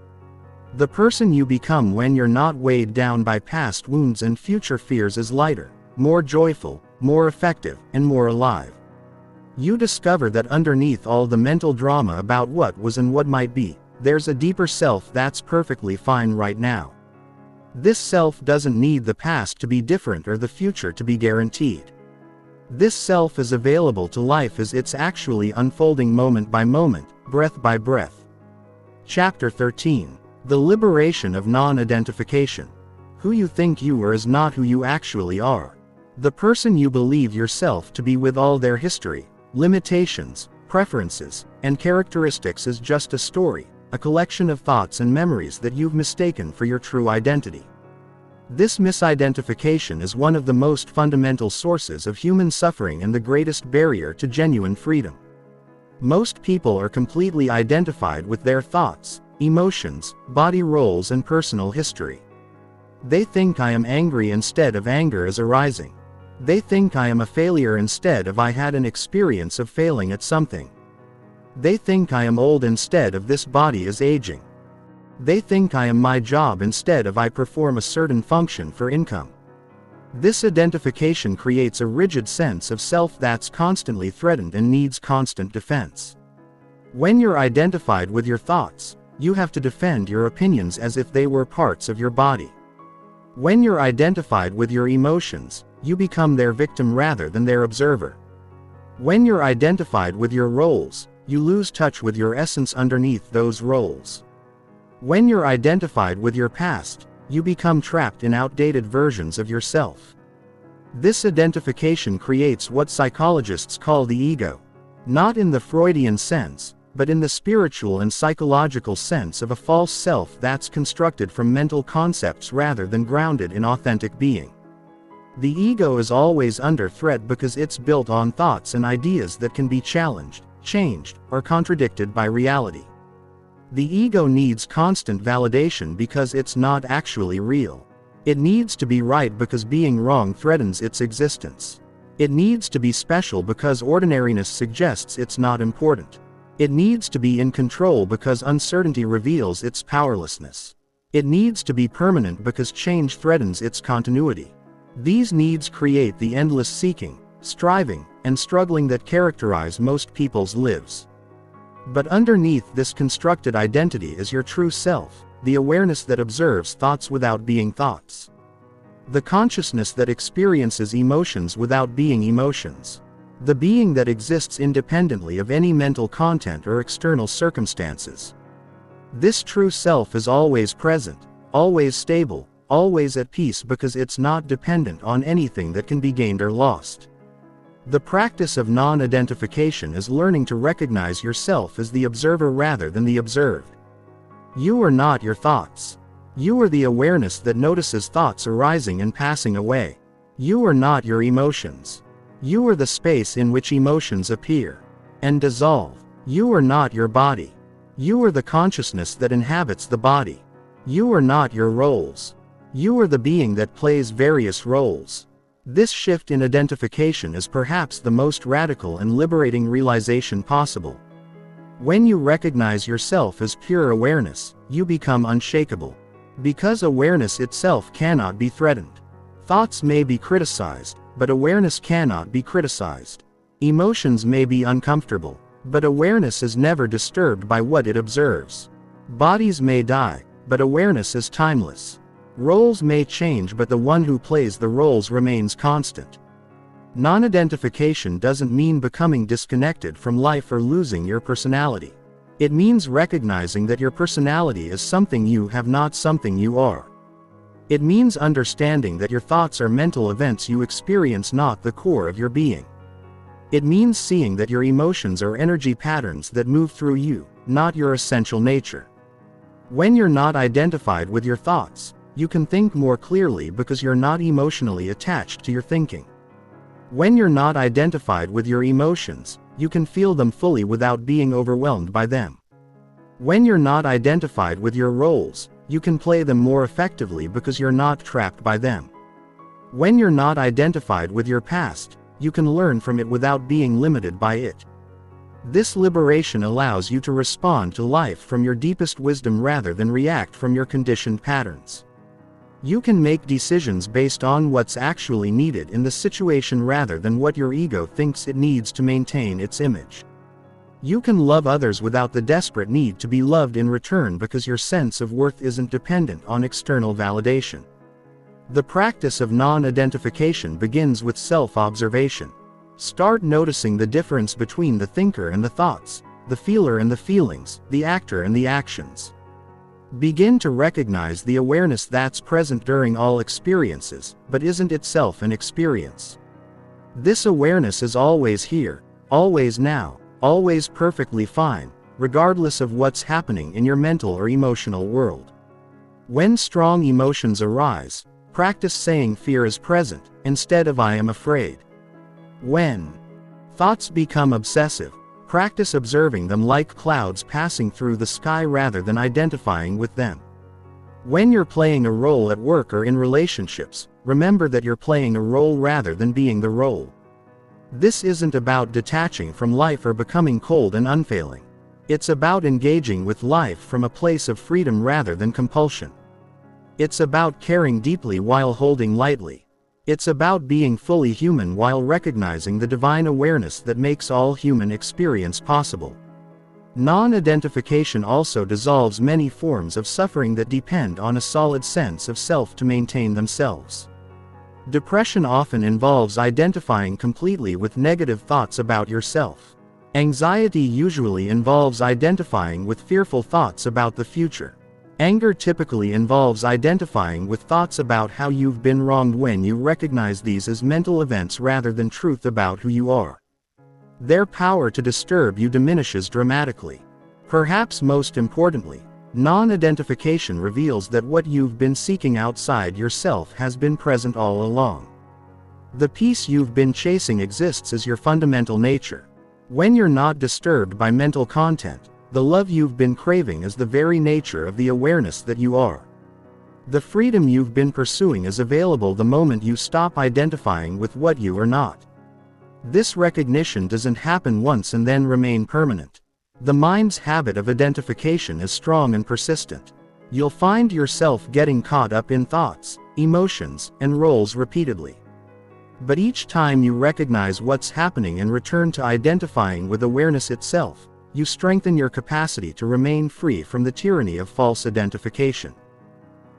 The person you become when you're not weighed down by past wounds and future fears is lighter, more joyful, more effective, and more alive. You discover that underneath all the mental drama about what was and what might be, there's a deeper self that's perfectly fine right now. This self doesn't need the past to be different or the future to be guaranteed. This self is available to life as it's actually unfolding moment by moment, breath by breath. Chapter 13. The Liberation of Non-Identification. Who you think you are is not who you actually are. The person you believe yourself to be with all their history, limitations, preferences, and characteristics is just a story, a collection of thoughts and memories that you've mistaken for your true identity. This misidentification is one of the most fundamental sources of human suffering and the greatest barrier to genuine freedom. Most people are completely identified with their thoughts, emotions, body roles, and personal history. They think I am angry instead of anger is arising. They think I am a failure instead of I had an experience of failing at something. They think I am old instead of this body is aging. They think I am my job instead of I perform a certain function for income. This identification creates a rigid sense of self that's constantly threatened and needs constant defense. When you're identified with your thoughts, you have to defend your opinions as if they were parts of your body. When you're identified with your emotions, you become their victim rather than their observer. When you're identified with your roles, you lose touch with your essence underneath those roles. When you're identified with your past, you become trapped in outdated versions of yourself. This identification creates what psychologists call the ego, not in the Freudian sense, but in the spiritual and psychological sense of a false self that's constructed from mental concepts rather than grounded in authentic being. The ego is always under threat because it's built on thoughts and ideas that can be challenged, changed, or contradicted by reality. The ego needs constant validation because it's not actually real. It needs to be right because being wrong threatens its existence. It needs to be special because ordinariness suggests it's not important. It needs to be in control because uncertainty reveals its powerlessness. It needs to be permanent because change threatens its continuity. These needs create the endless seeking, striving, and struggling that characterize most people's lives. But underneath this constructed identity is your true self, the awareness that observes thoughts without being thoughts. The consciousness that experiences emotions without being emotions. The being that exists independently of any mental content or external circumstances. This true self is always present, always stable, always at peace because it's not dependent on anything that can be gained or lost. The practice of non-identification is learning to recognize yourself as the observer rather than the observed. You are not your thoughts. You are the awareness that notices thoughts arising and passing away. You are not your emotions. You are the space in which emotions appear and dissolve. You are not your body. You are the consciousness that inhabits the body. You are not your roles. You are the being that plays various roles. This shift in identification is perhaps the most radical and liberating realization possible. When you recognize yourself as pure awareness, you become unshakable. Because awareness itself cannot be threatened. Thoughts may be criticized, but awareness cannot be criticized. Emotions may be uncomfortable, but awareness is never disturbed by what it observes. Bodies may die, but awareness is timeless. Roles may change, but the one who plays the roles remains constant. Non-identification doesn't mean becoming disconnected from life or losing your personality. It means recognizing that your personality is something you have, not something you are. It means understanding that your thoughts are mental events you experience, not the core of your being. It means seeing that your emotions are energy patterns that move through you, not your essential nature. When you're not identified with your thoughts, you can think more clearly because you're not emotionally attached to your thinking. When you're not identified with your emotions, you can feel them fully without being overwhelmed by them. When you're not identified with your roles, you can play them more effectively because you're not trapped by them. When you're not identified with your past, you can learn from it without being limited by it. This liberation allows you to respond to life from your deepest wisdom rather than react from your conditioned patterns. You can make decisions based on what's actually needed in the situation rather than what your ego thinks it needs to maintain its image. You can love others without the desperate need to be loved in return because your sense of worth isn't dependent on external validation. The practice of non-identification begins with self-observation. Start noticing the difference between the thinker and the thoughts, the feeler and the feelings, the actor and the actions. Begin to recognize the awareness that's present during all experiences, but isn't itself an experience. This awareness is always here, always now, always perfectly fine, regardless of what's happening in your mental or emotional world. When strong emotions arise, practice saying fear is present, instead of I am afraid. When thoughts become obsessive, practice observing them like clouds passing through the sky rather than identifying with them. When you're playing a role at work or in relationships, remember that you're playing a role rather than being the role. This isn't about detaching from life or becoming cold and unfailing. It's about engaging with life from a place of freedom rather than compulsion. It's about caring deeply while holding lightly. It's about being fully human while recognizing the divine awareness that makes all human experience possible. Non-identification also dissolves many forms of suffering that depend on a solid sense of self to maintain themselves. Depression often involves identifying completely with negative thoughts about yourself. Anxiety usually involves identifying with fearful thoughts about the future. Anger typically involves identifying with thoughts about how you've been wronged. When you recognize these as mental events rather than truth about who you are, their power to disturb you diminishes dramatically. Perhaps most importantly, non-identification reveals that what you've been seeking outside yourself has been present all along. The peace you've been chasing exists as your fundamental nature. When you're not disturbed by mental content, the love you've been craving is the very nature of the awareness that you are. The freedom you've been pursuing is available the moment you stop identifying with what you are not. This recognition doesn't happen once and then remain permanent. The mind's habit of identification is strong and persistent. You'll find yourself getting caught up in thoughts, emotions, and roles repeatedly. But each time you recognize what's happening and return to identifying with awareness itself, you strengthen your capacity to remain free from the tyranny of false identification.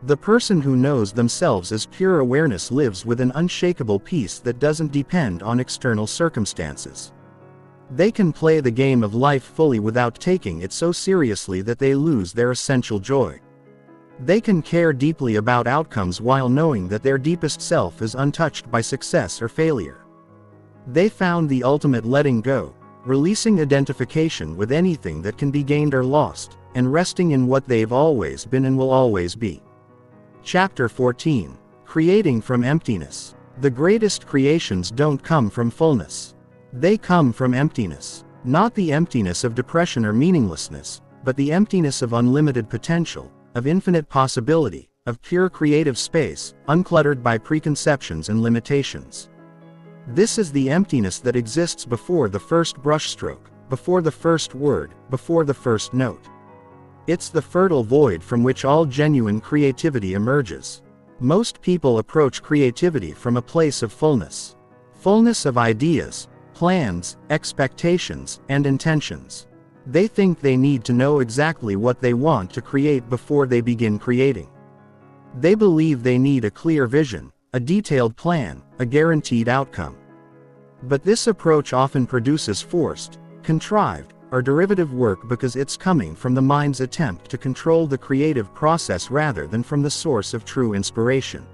The person who knows themselves as pure awareness lives with an unshakable peace that doesn't depend on external circumstances. They can play the game of life fully without taking it so seriously that they lose their essential joy. They can care deeply about outcomes while knowing that their deepest self is untouched by success or failure. They found the ultimate letting go, releasing identification with anything that can be gained or lost, and resting in what they've always been and will always be. Chapter 14. Creating from Emptiness. The greatest creations don't come from fullness. They come from emptiness. Not the emptiness of depression or meaninglessness, but the emptiness of unlimited potential, of infinite possibility, of pure creative space, uncluttered by preconceptions and limitations. This is the emptiness that exists before the first brushstroke, before the first word, before the first note. It's the fertile void from which all genuine creativity emerges. Most people approach creativity from a place of fullness. Fullness of ideas, plans, expectations, and intentions. They think they need to know exactly what they want to create before they begin creating. They believe they need a clear vision, a detailed plan, a guaranteed outcome. But this approach often produces forced, contrived, or derivative work because it's coming from the mind's attempt to control the creative process rather than from the source of true inspiration.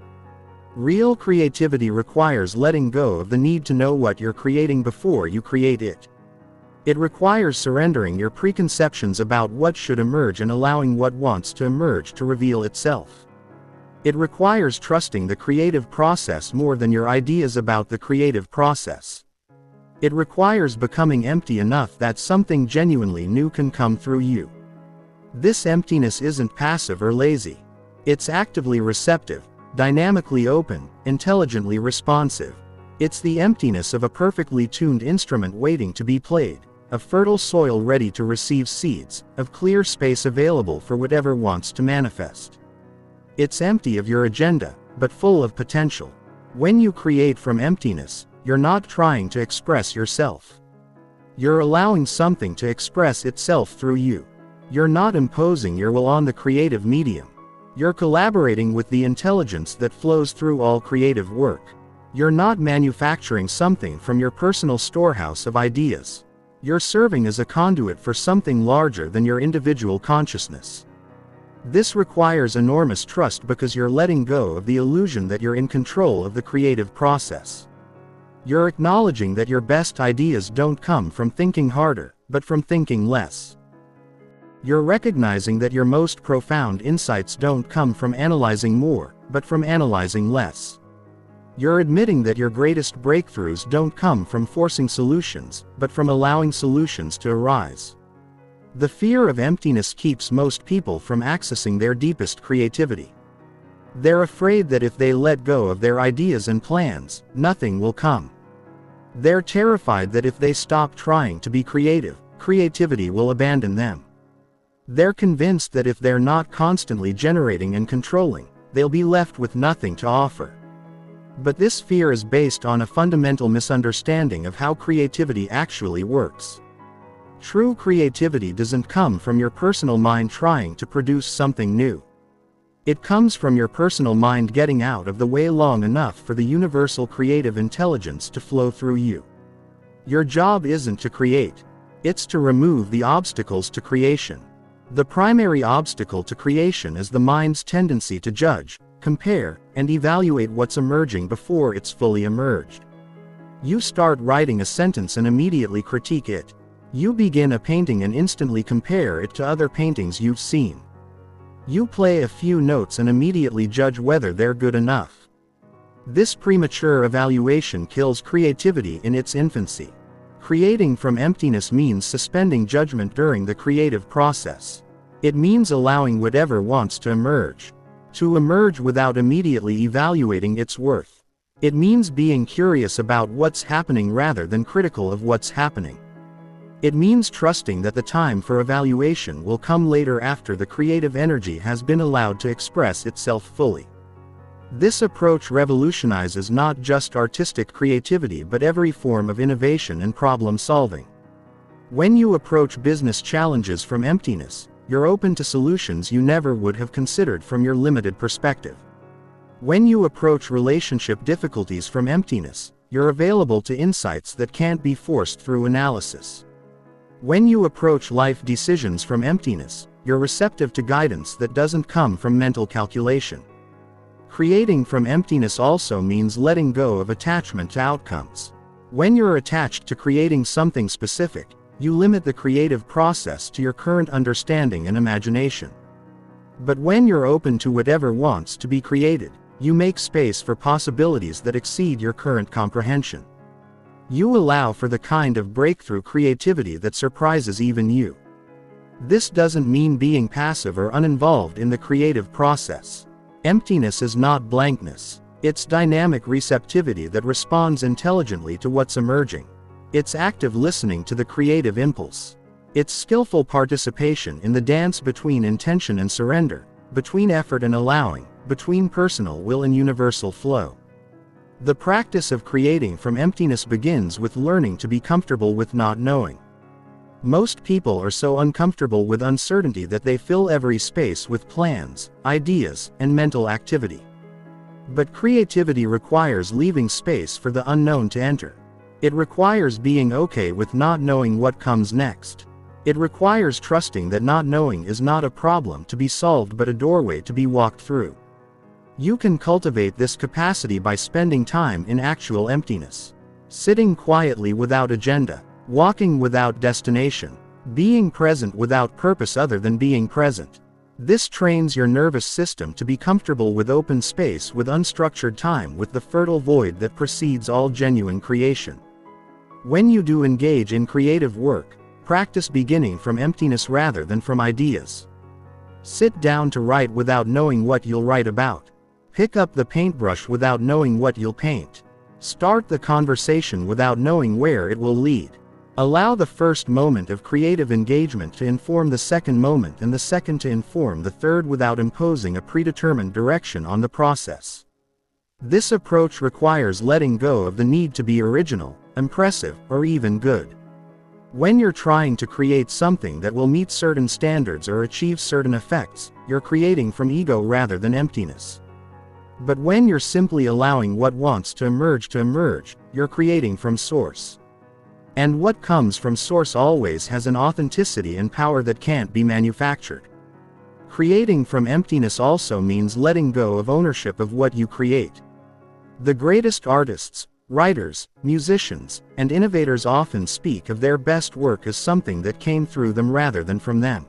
Real creativity requires letting go of the need to know what you're creating before you create it. It requires surrendering your preconceptions about what should emerge and allowing what wants to emerge to reveal itself. It requires trusting the creative process more than your ideas about the creative process. It requires becoming empty enough that something genuinely new can come through you. This emptiness isn't passive or lazy. It's actively receptive, dynamically open, intelligently responsive. It's the emptiness of a perfectly tuned instrument waiting to be played, of fertile soil ready to receive seeds, of clear space available for whatever wants to manifest. It's empty of your agenda, but full of potential. When you create from emptiness, you're not trying to express yourself. You're allowing something to express itself through you. You're not imposing your will on the creative medium. You're collaborating with the intelligence that flows through all creative work. You're not manufacturing something from your personal storehouse of ideas. You're serving as a conduit for something larger than your individual consciousness. This requires enormous trust because you're letting go of the illusion that you're in control of the creative process. You're acknowledging that your best ideas don't come from thinking harder, but from thinking less. You're recognizing that your most profound insights don't come from analyzing more, but from analyzing less. You're admitting that your greatest breakthroughs don't come from forcing solutions, but from allowing solutions to arise. The fear of emptiness keeps most people from accessing their deepest creativity. They're afraid that if they let go of their ideas and plans, nothing will come. They're terrified that if they stop trying to be creative, creativity will abandon them. They're convinced that if they're not constantly generating and controlling, they'll be left with nothing to offer. But this fear is based on a fundamental misunderstanding of how creativity actually works. True creativity doesn't come from your personal mind trying to produce something new. It comes from your personal mind getting out of the way long enough for the universal creative intelligence to flow through you. Your job isn't to create. It's to remove the obstacles to creation. The primary obstacle to creation is the mind's tendency to judge, compare, and evaluate what's emerging before it's fully emerged. You start writing a sentence and immediately critique it. You begin a painting and instantly compare it to other paintings you've seen. You play a few notes and immediately judge whether they're good enough. This premature evaluation kills creativity in its infancy. Creating from emptiness means suspending judgment during the creative process. It means allowing whatever wants to emerge. To emerge without immediately evaluating its worth. It means being curious about what's happening rather than critical of what's happening. It means trusting that the time for evaluation will come later after the creative energy has been allowed to express itself fully. This approach revolutionizes not just artistic creativity but every form of innovation and problem solving. When you approach business challenges from emptiness, you're open to solutions you never would have considered from your limited perspective. When you approach relationship difficulties from emptiness, you're available to insights that can't be forced through analysis. When you approach life decisions from emptiness, you're receptive to guidance that doesn't come from mental calculation. Creating from emptiness also means letting go of attachment to outcomes. When you're attached to creating something specific, you limit the creative process to your current understanding and imagination. But when you're open to whatever wants to be created, you make space for possibilities that exceed your current comprehension. You allow for the kind of breakthrough creativity that surprises even you. This doesn't mean being passive or uninvolved in the creative process. Emptiness is not blankness. It's dynamic receptivity that responds intelligently to what's emerging. It's active listening to the creative impulse. It's skillful participation in the dance between intention and surrender, between effort and allowing, between personal will and universal flow. The practice of creating from emptiness begins with learning to be comfortable with not knowing. Most people are so uncomfortable with uncertainty that they fill every space with plans, ideas, and mental activity. But creativity requires leaving space for the unknown to enter. It requires being okay with not knowing what comes next. It requires trusting that not knowing is not a problem to be solved but a doorway to be walked through. You can cultivate this capacity by spending time in actual emptiness. Sitting quietly without agenda, walking without destination, being present without purpose other than being present. This trains your nervous system to be comfortable with open space, with unstructured time, with the fertile void that precedes all genuine creation. When you do engage in creative work, practice beginning from emptiness rather than from ideas. Sit down to write without knowing what you'll write about. Pick up the paintbrush without knowing what you'll paint. Start the conversation without knowing where it will lead. Allow the first moment of creative engagement to inform the second moment, and the second to inform the third, without imposing a predetermined direction on the process. This approach requires letting go of the need to be original, impressive, or even good. When you're trying to create something that will meet certain standards or achieve certain effects, you're creating from ego rather than emptiness. But when you're simply allowing what wants to emerge, you're creating from source. And what comes from source always has an authenticity and power that can't be manufactured. Creating from emptiness also means letting go of ownership of what you create. The greatest artists, writers, musicians, and innovators often speak of their best work as something that came through them rather than from them.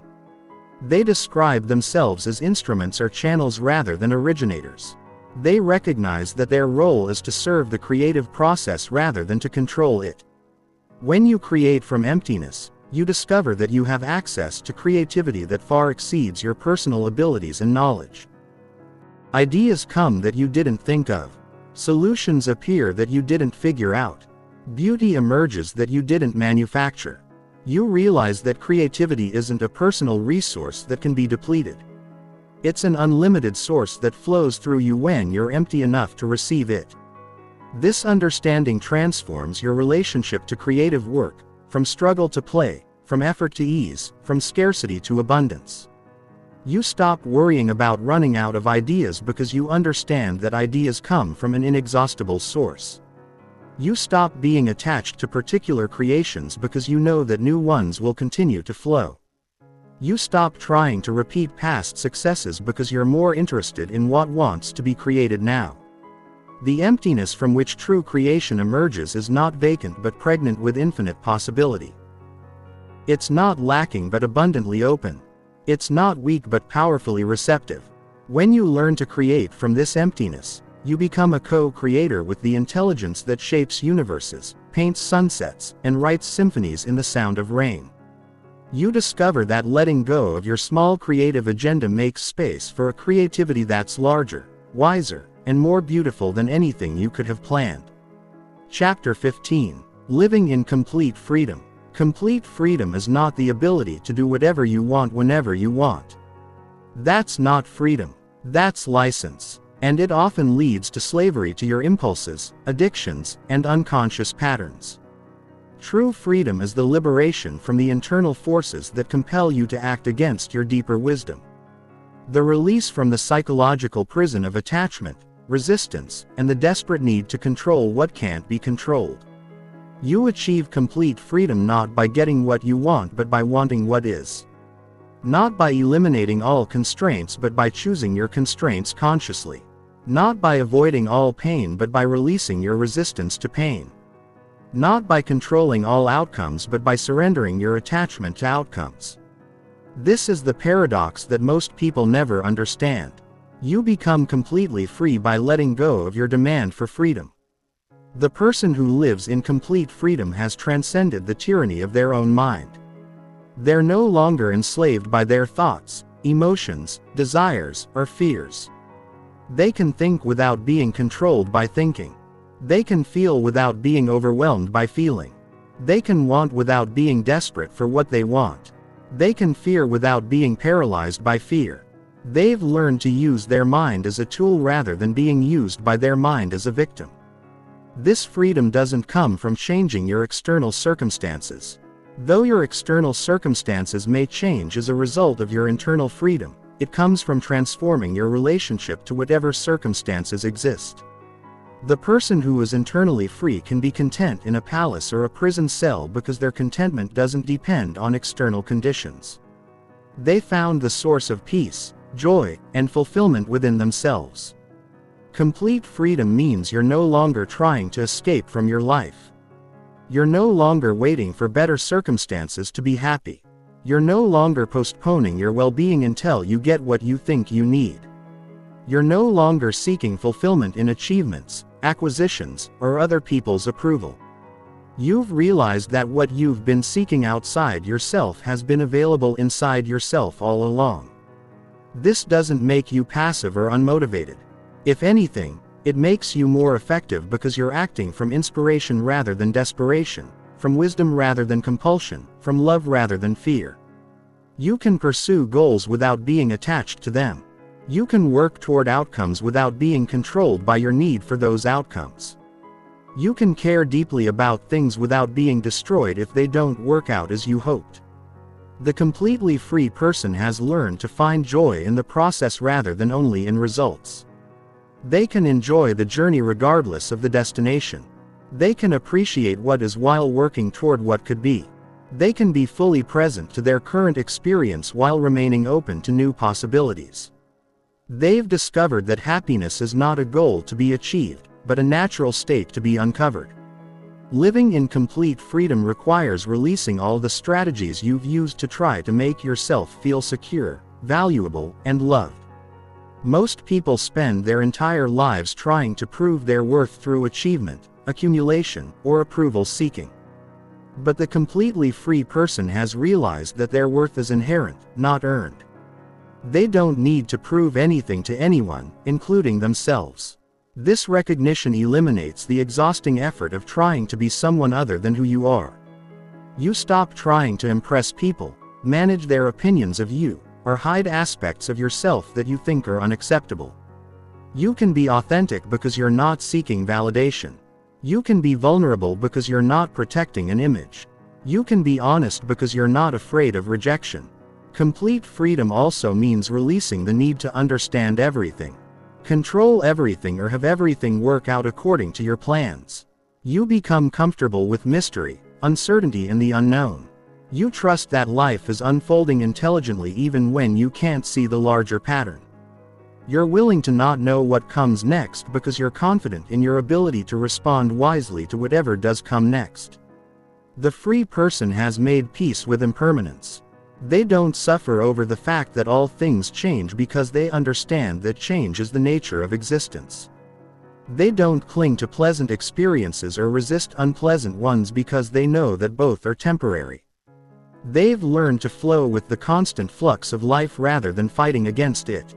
They describe themselves as instruments or channels rather than originators. They recognize that their role is to serve the creative process rather than to control it. When you create from emptiness, you discover that you have access to creativity that far exceeds your personal abilities and knowledge. Ideas come that you didn't think of. Solutions appear that you didn't figure out. Beauty emerges that you didn't manufacture. You realize that creativity isn't a personal resource that can be depleted. It's an unlimited source that flows through you when you're empty enough to receive it. This understanding transforms your relationship to creative work, from struggle to play, from effort to ease, from scarcity to abundance. You stop worrying about running out of ideas because you understand that ideas come from an inexhaustible source. You stop being attached to particular creations because you know that new ones will continue to flow. You stop trying to repeat past successes because you're more interested in what wants to be created now. The emptiness from which true creation emerges is not vacant but pregnant with infinite possibility. It's not lacking but abundantly open. It's not weak but powerfully receptive. When you learn to create from this emptiness, you become a co-creator with the intelligence that shapes universes, paints sunsets, and writes symphonies in the sound of rain. You discover that letting go of your small creative agenda makes space for a creativity that's larger, wiser, and more beautiful than anything you could have planned. Chapter 15. Living in Complete Freedom. Complete freedom is not the ability to do whatever you want whenever you want. That's not freedom. That's license. And it often leads to slavery to your impulses, addictions, and unconscious patterns. True freedom is the liberation from the internal forces that compel you to act against your deeper wisdom. The release from the psychological prison of attachment, resistance, and the desperate need to control what can't be controlled. You achieve complete freedom not by getting what you want but by wanting what is. Not by eliminating all constraints but by choosing your constraints consciously. Not by avoiding all pain but by releasing your resistance to pain. Not by controlling all outcomes but by surrendering your attachment to outcomes. This is the paradox that most people never understand. You become completely free by letting go of your demand for freedom. The person who lives in complete freedom has transcended the tyranny of their own mind. They're no longer enslaved by their thoughts, emotions, desires, or fears. They can think without being controlled by thinking. They can feel without being overwhelmed by feeling. They can want without being desperate for what they want. They can fear without being paralyzed by fear. They've learned to use their mind as a tool rather than being used by their mind as a victim. This freedom doesn't come from changing your external circumstances. Though your external circumstances may change as a result of your internal freedom, it comes from transforming your relationship to whatever circumstances exist. The person who is internally free can be content in a palace or a prison cell because their contentment doesn't depend on external conditions. They found the source of peace, joy, and fulfillment within themselves. Complete freedom means you're no longer trying to escape from your life. You're no longer waiting for better circumstances to be happy. You're no longer postponing your well-being until you get what you think you need. You're no longer seeking fulfillment in achievements, acquisitions, or other people's approval. You've realized that what you've been seeking outside yourself has been available inside yourself all along. This doesn't make you passive or unmotivated. If anything, it makes you more effective because you're acting from inspiration rather than desperation, from wisdom rather than compulsion, from love rather than fear. You can pursue goals without being attached to them. You can work toward outcomes without being controlled by your need for those outcomes. You can care deeply about things without being destroyed if they don't work out as you hoped. The completely free person has learned to find joy in the process rather than only in results. They can enjoy the journey regardless of the destination. They can appreciate what is while working toward what could be. They can be fully present to their current experience while remaining open to new possibilities. They've discovered that happiness is not a goal to be achieved, but a natural state to be uncovered. Living in complete freedom requires releasing all the strategies you've used to try to make yourself feel secure, valuable, and loved. Most people spend their entire lives trying to prove their worth through achievement, accumulation, or approval seeking. But the completely free person has realized that their worth is inherent, not earned. They don't need to prove anything to anyone, including themselves. This recognition eliminates the exhausting effort of trying to be someone other than who you are. You stop trying to impress people, manage their opinions of you, or hide aspects of yourself that you think are unacceptable. You can be authentic because you're not seeking validation. You can be vulnerable because you're not protecting an image. You can be honest because you're not afraid of rejection. Complete freedom also means releasing the need to understand everything, control everything, or have everything work out according to your plans. You become comfortable with mystery, uncertainty, and the unknown. You trust that life is unfolding intelligently even when you can't see the larger pattern. You're willing to not know what comes next because you're confident in your ability to respond wisely to whatever does come next. The free person has made peace with impermanence. They don't suffer over the fact that all things change because they understand that change is the nature of existence. They don't cling to pleasant experiences or resist unpleasant ones because they know that both are temporary. They've learned to flow with the constant flux of life rather than fighting against it.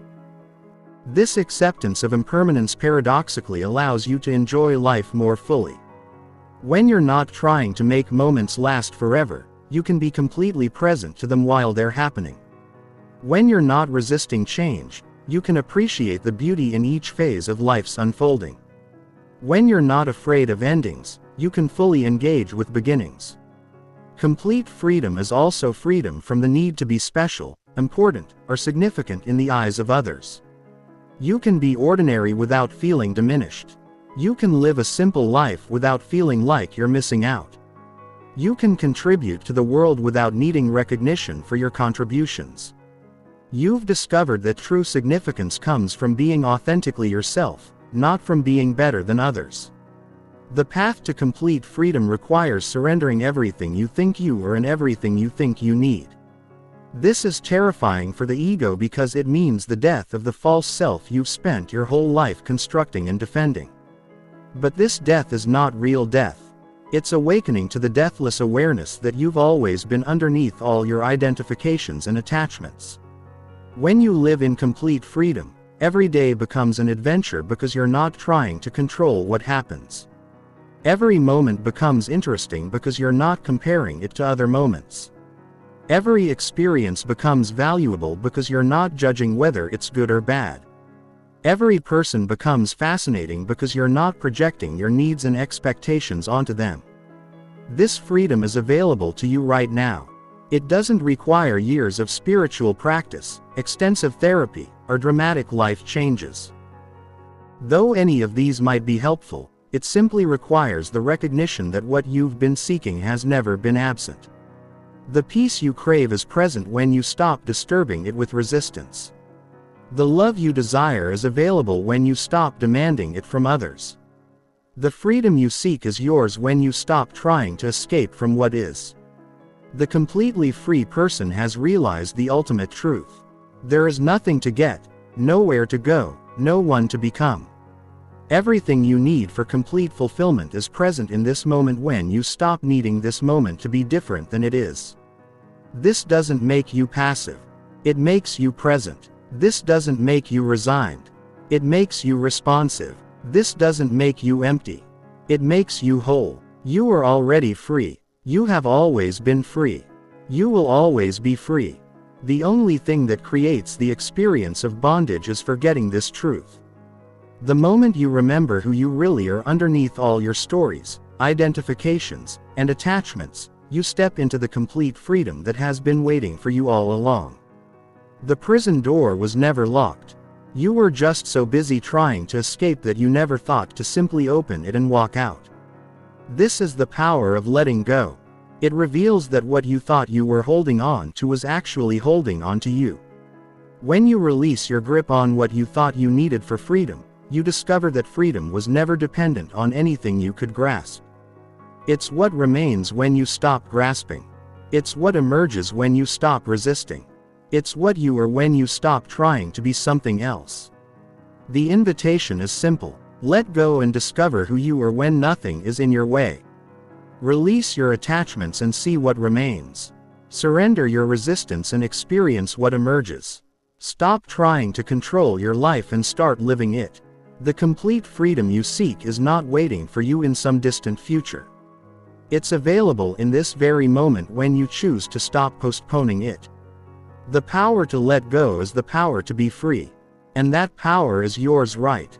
This acceptance of impermanence paradoxically allows you to enjoy life more fully. When you're not trying to make moments last forever, you can be completely present to them while they're happening. When you're not resisting change, you can appreciate the beauty in each phase of life's unfolding. When you're not afraid of endings, you can fully engage with beginnings. Complete freedom is also freedom from the need to be special, important, or significant in the eyes of others. You can be ordinary without feeling diminished. You can live a simple life without feeling like you're missing out. You can contribute to the world without needing recognition for your contributions. You've discovered that true significance comes from being authentically yourself, not from being better than others. The path to complete freedom requires surrendering everything you think you are and everything you think you need. This is terrifying for the ego because it means the death of the false self you've spent your whole life constructing and defending. But this death is not real death. It's awakening to the deathless awareness that you've always been underneath all your identifications and attachments. When you live in complete freedom, every day becomes an adventure because you're not trying to control what happens. Every moment becomes interesting because you're not comparing it to other moments. Every experience becomes valuable because you're not judging whether it's good or bad. Every person becomes fascinating because you're not projecting your needs and expectations onto them. This freedom is available to you right now. It doesn't require years of spiritual practice, extensive therapy, or dramatic life changes. Though any of these might be helpful, it simply requires the recognition that what you've been seeking has never been absent. The peace you crave is present when you stop disturbing it with resistance. The love you desire is available when you stop demanding it from others. The freedom you seek is yours when you stop trying to escape from what is. The completely free person has realized the ultimate truth. There is nothing to get, nowhere to go, no one to become. Everything you need for complete fulfillment is present in this moment when you stop needing this moment to be different than it is. This doesn't make you passive. It makes you present. This doesn't make you resigned. It makes you responsive. This doesn't make you empty. It makes you whole. You are already free. You have always been free. You will always be free. The only thing that creates the experience of bondage is forgetting this truth. The moment you remember who you really are underneath all your stories, identifications, and attachments, you step into the complete freedom that has been waiting for you all along. The prison door was never locked. You were just so busy trying to escape that you never thought to simply open it and walk out. This is the power of letting go. It reveals that what you thought you were holding on to was actually holding on to you. When you release your grip on what you thought you needed for freedom, you discover that freedom was never dependent on anything you could grasp. It's what remains when you stop grasping. It's what emerges when you stop resisting. It's what you are when you stop trying to be something else. The invitation is simple. Let go and discover who you are when nothing is in your way. Release your attachments and see what remains. Surrender your resistance and experience what emerges. Stop trying to control your life and start living it. The complete freedom you seek is not waiting for you in some distant future. It's available in this very moment when you choose to stop postponing it. The power to let go is the power to be free. And that power is yours right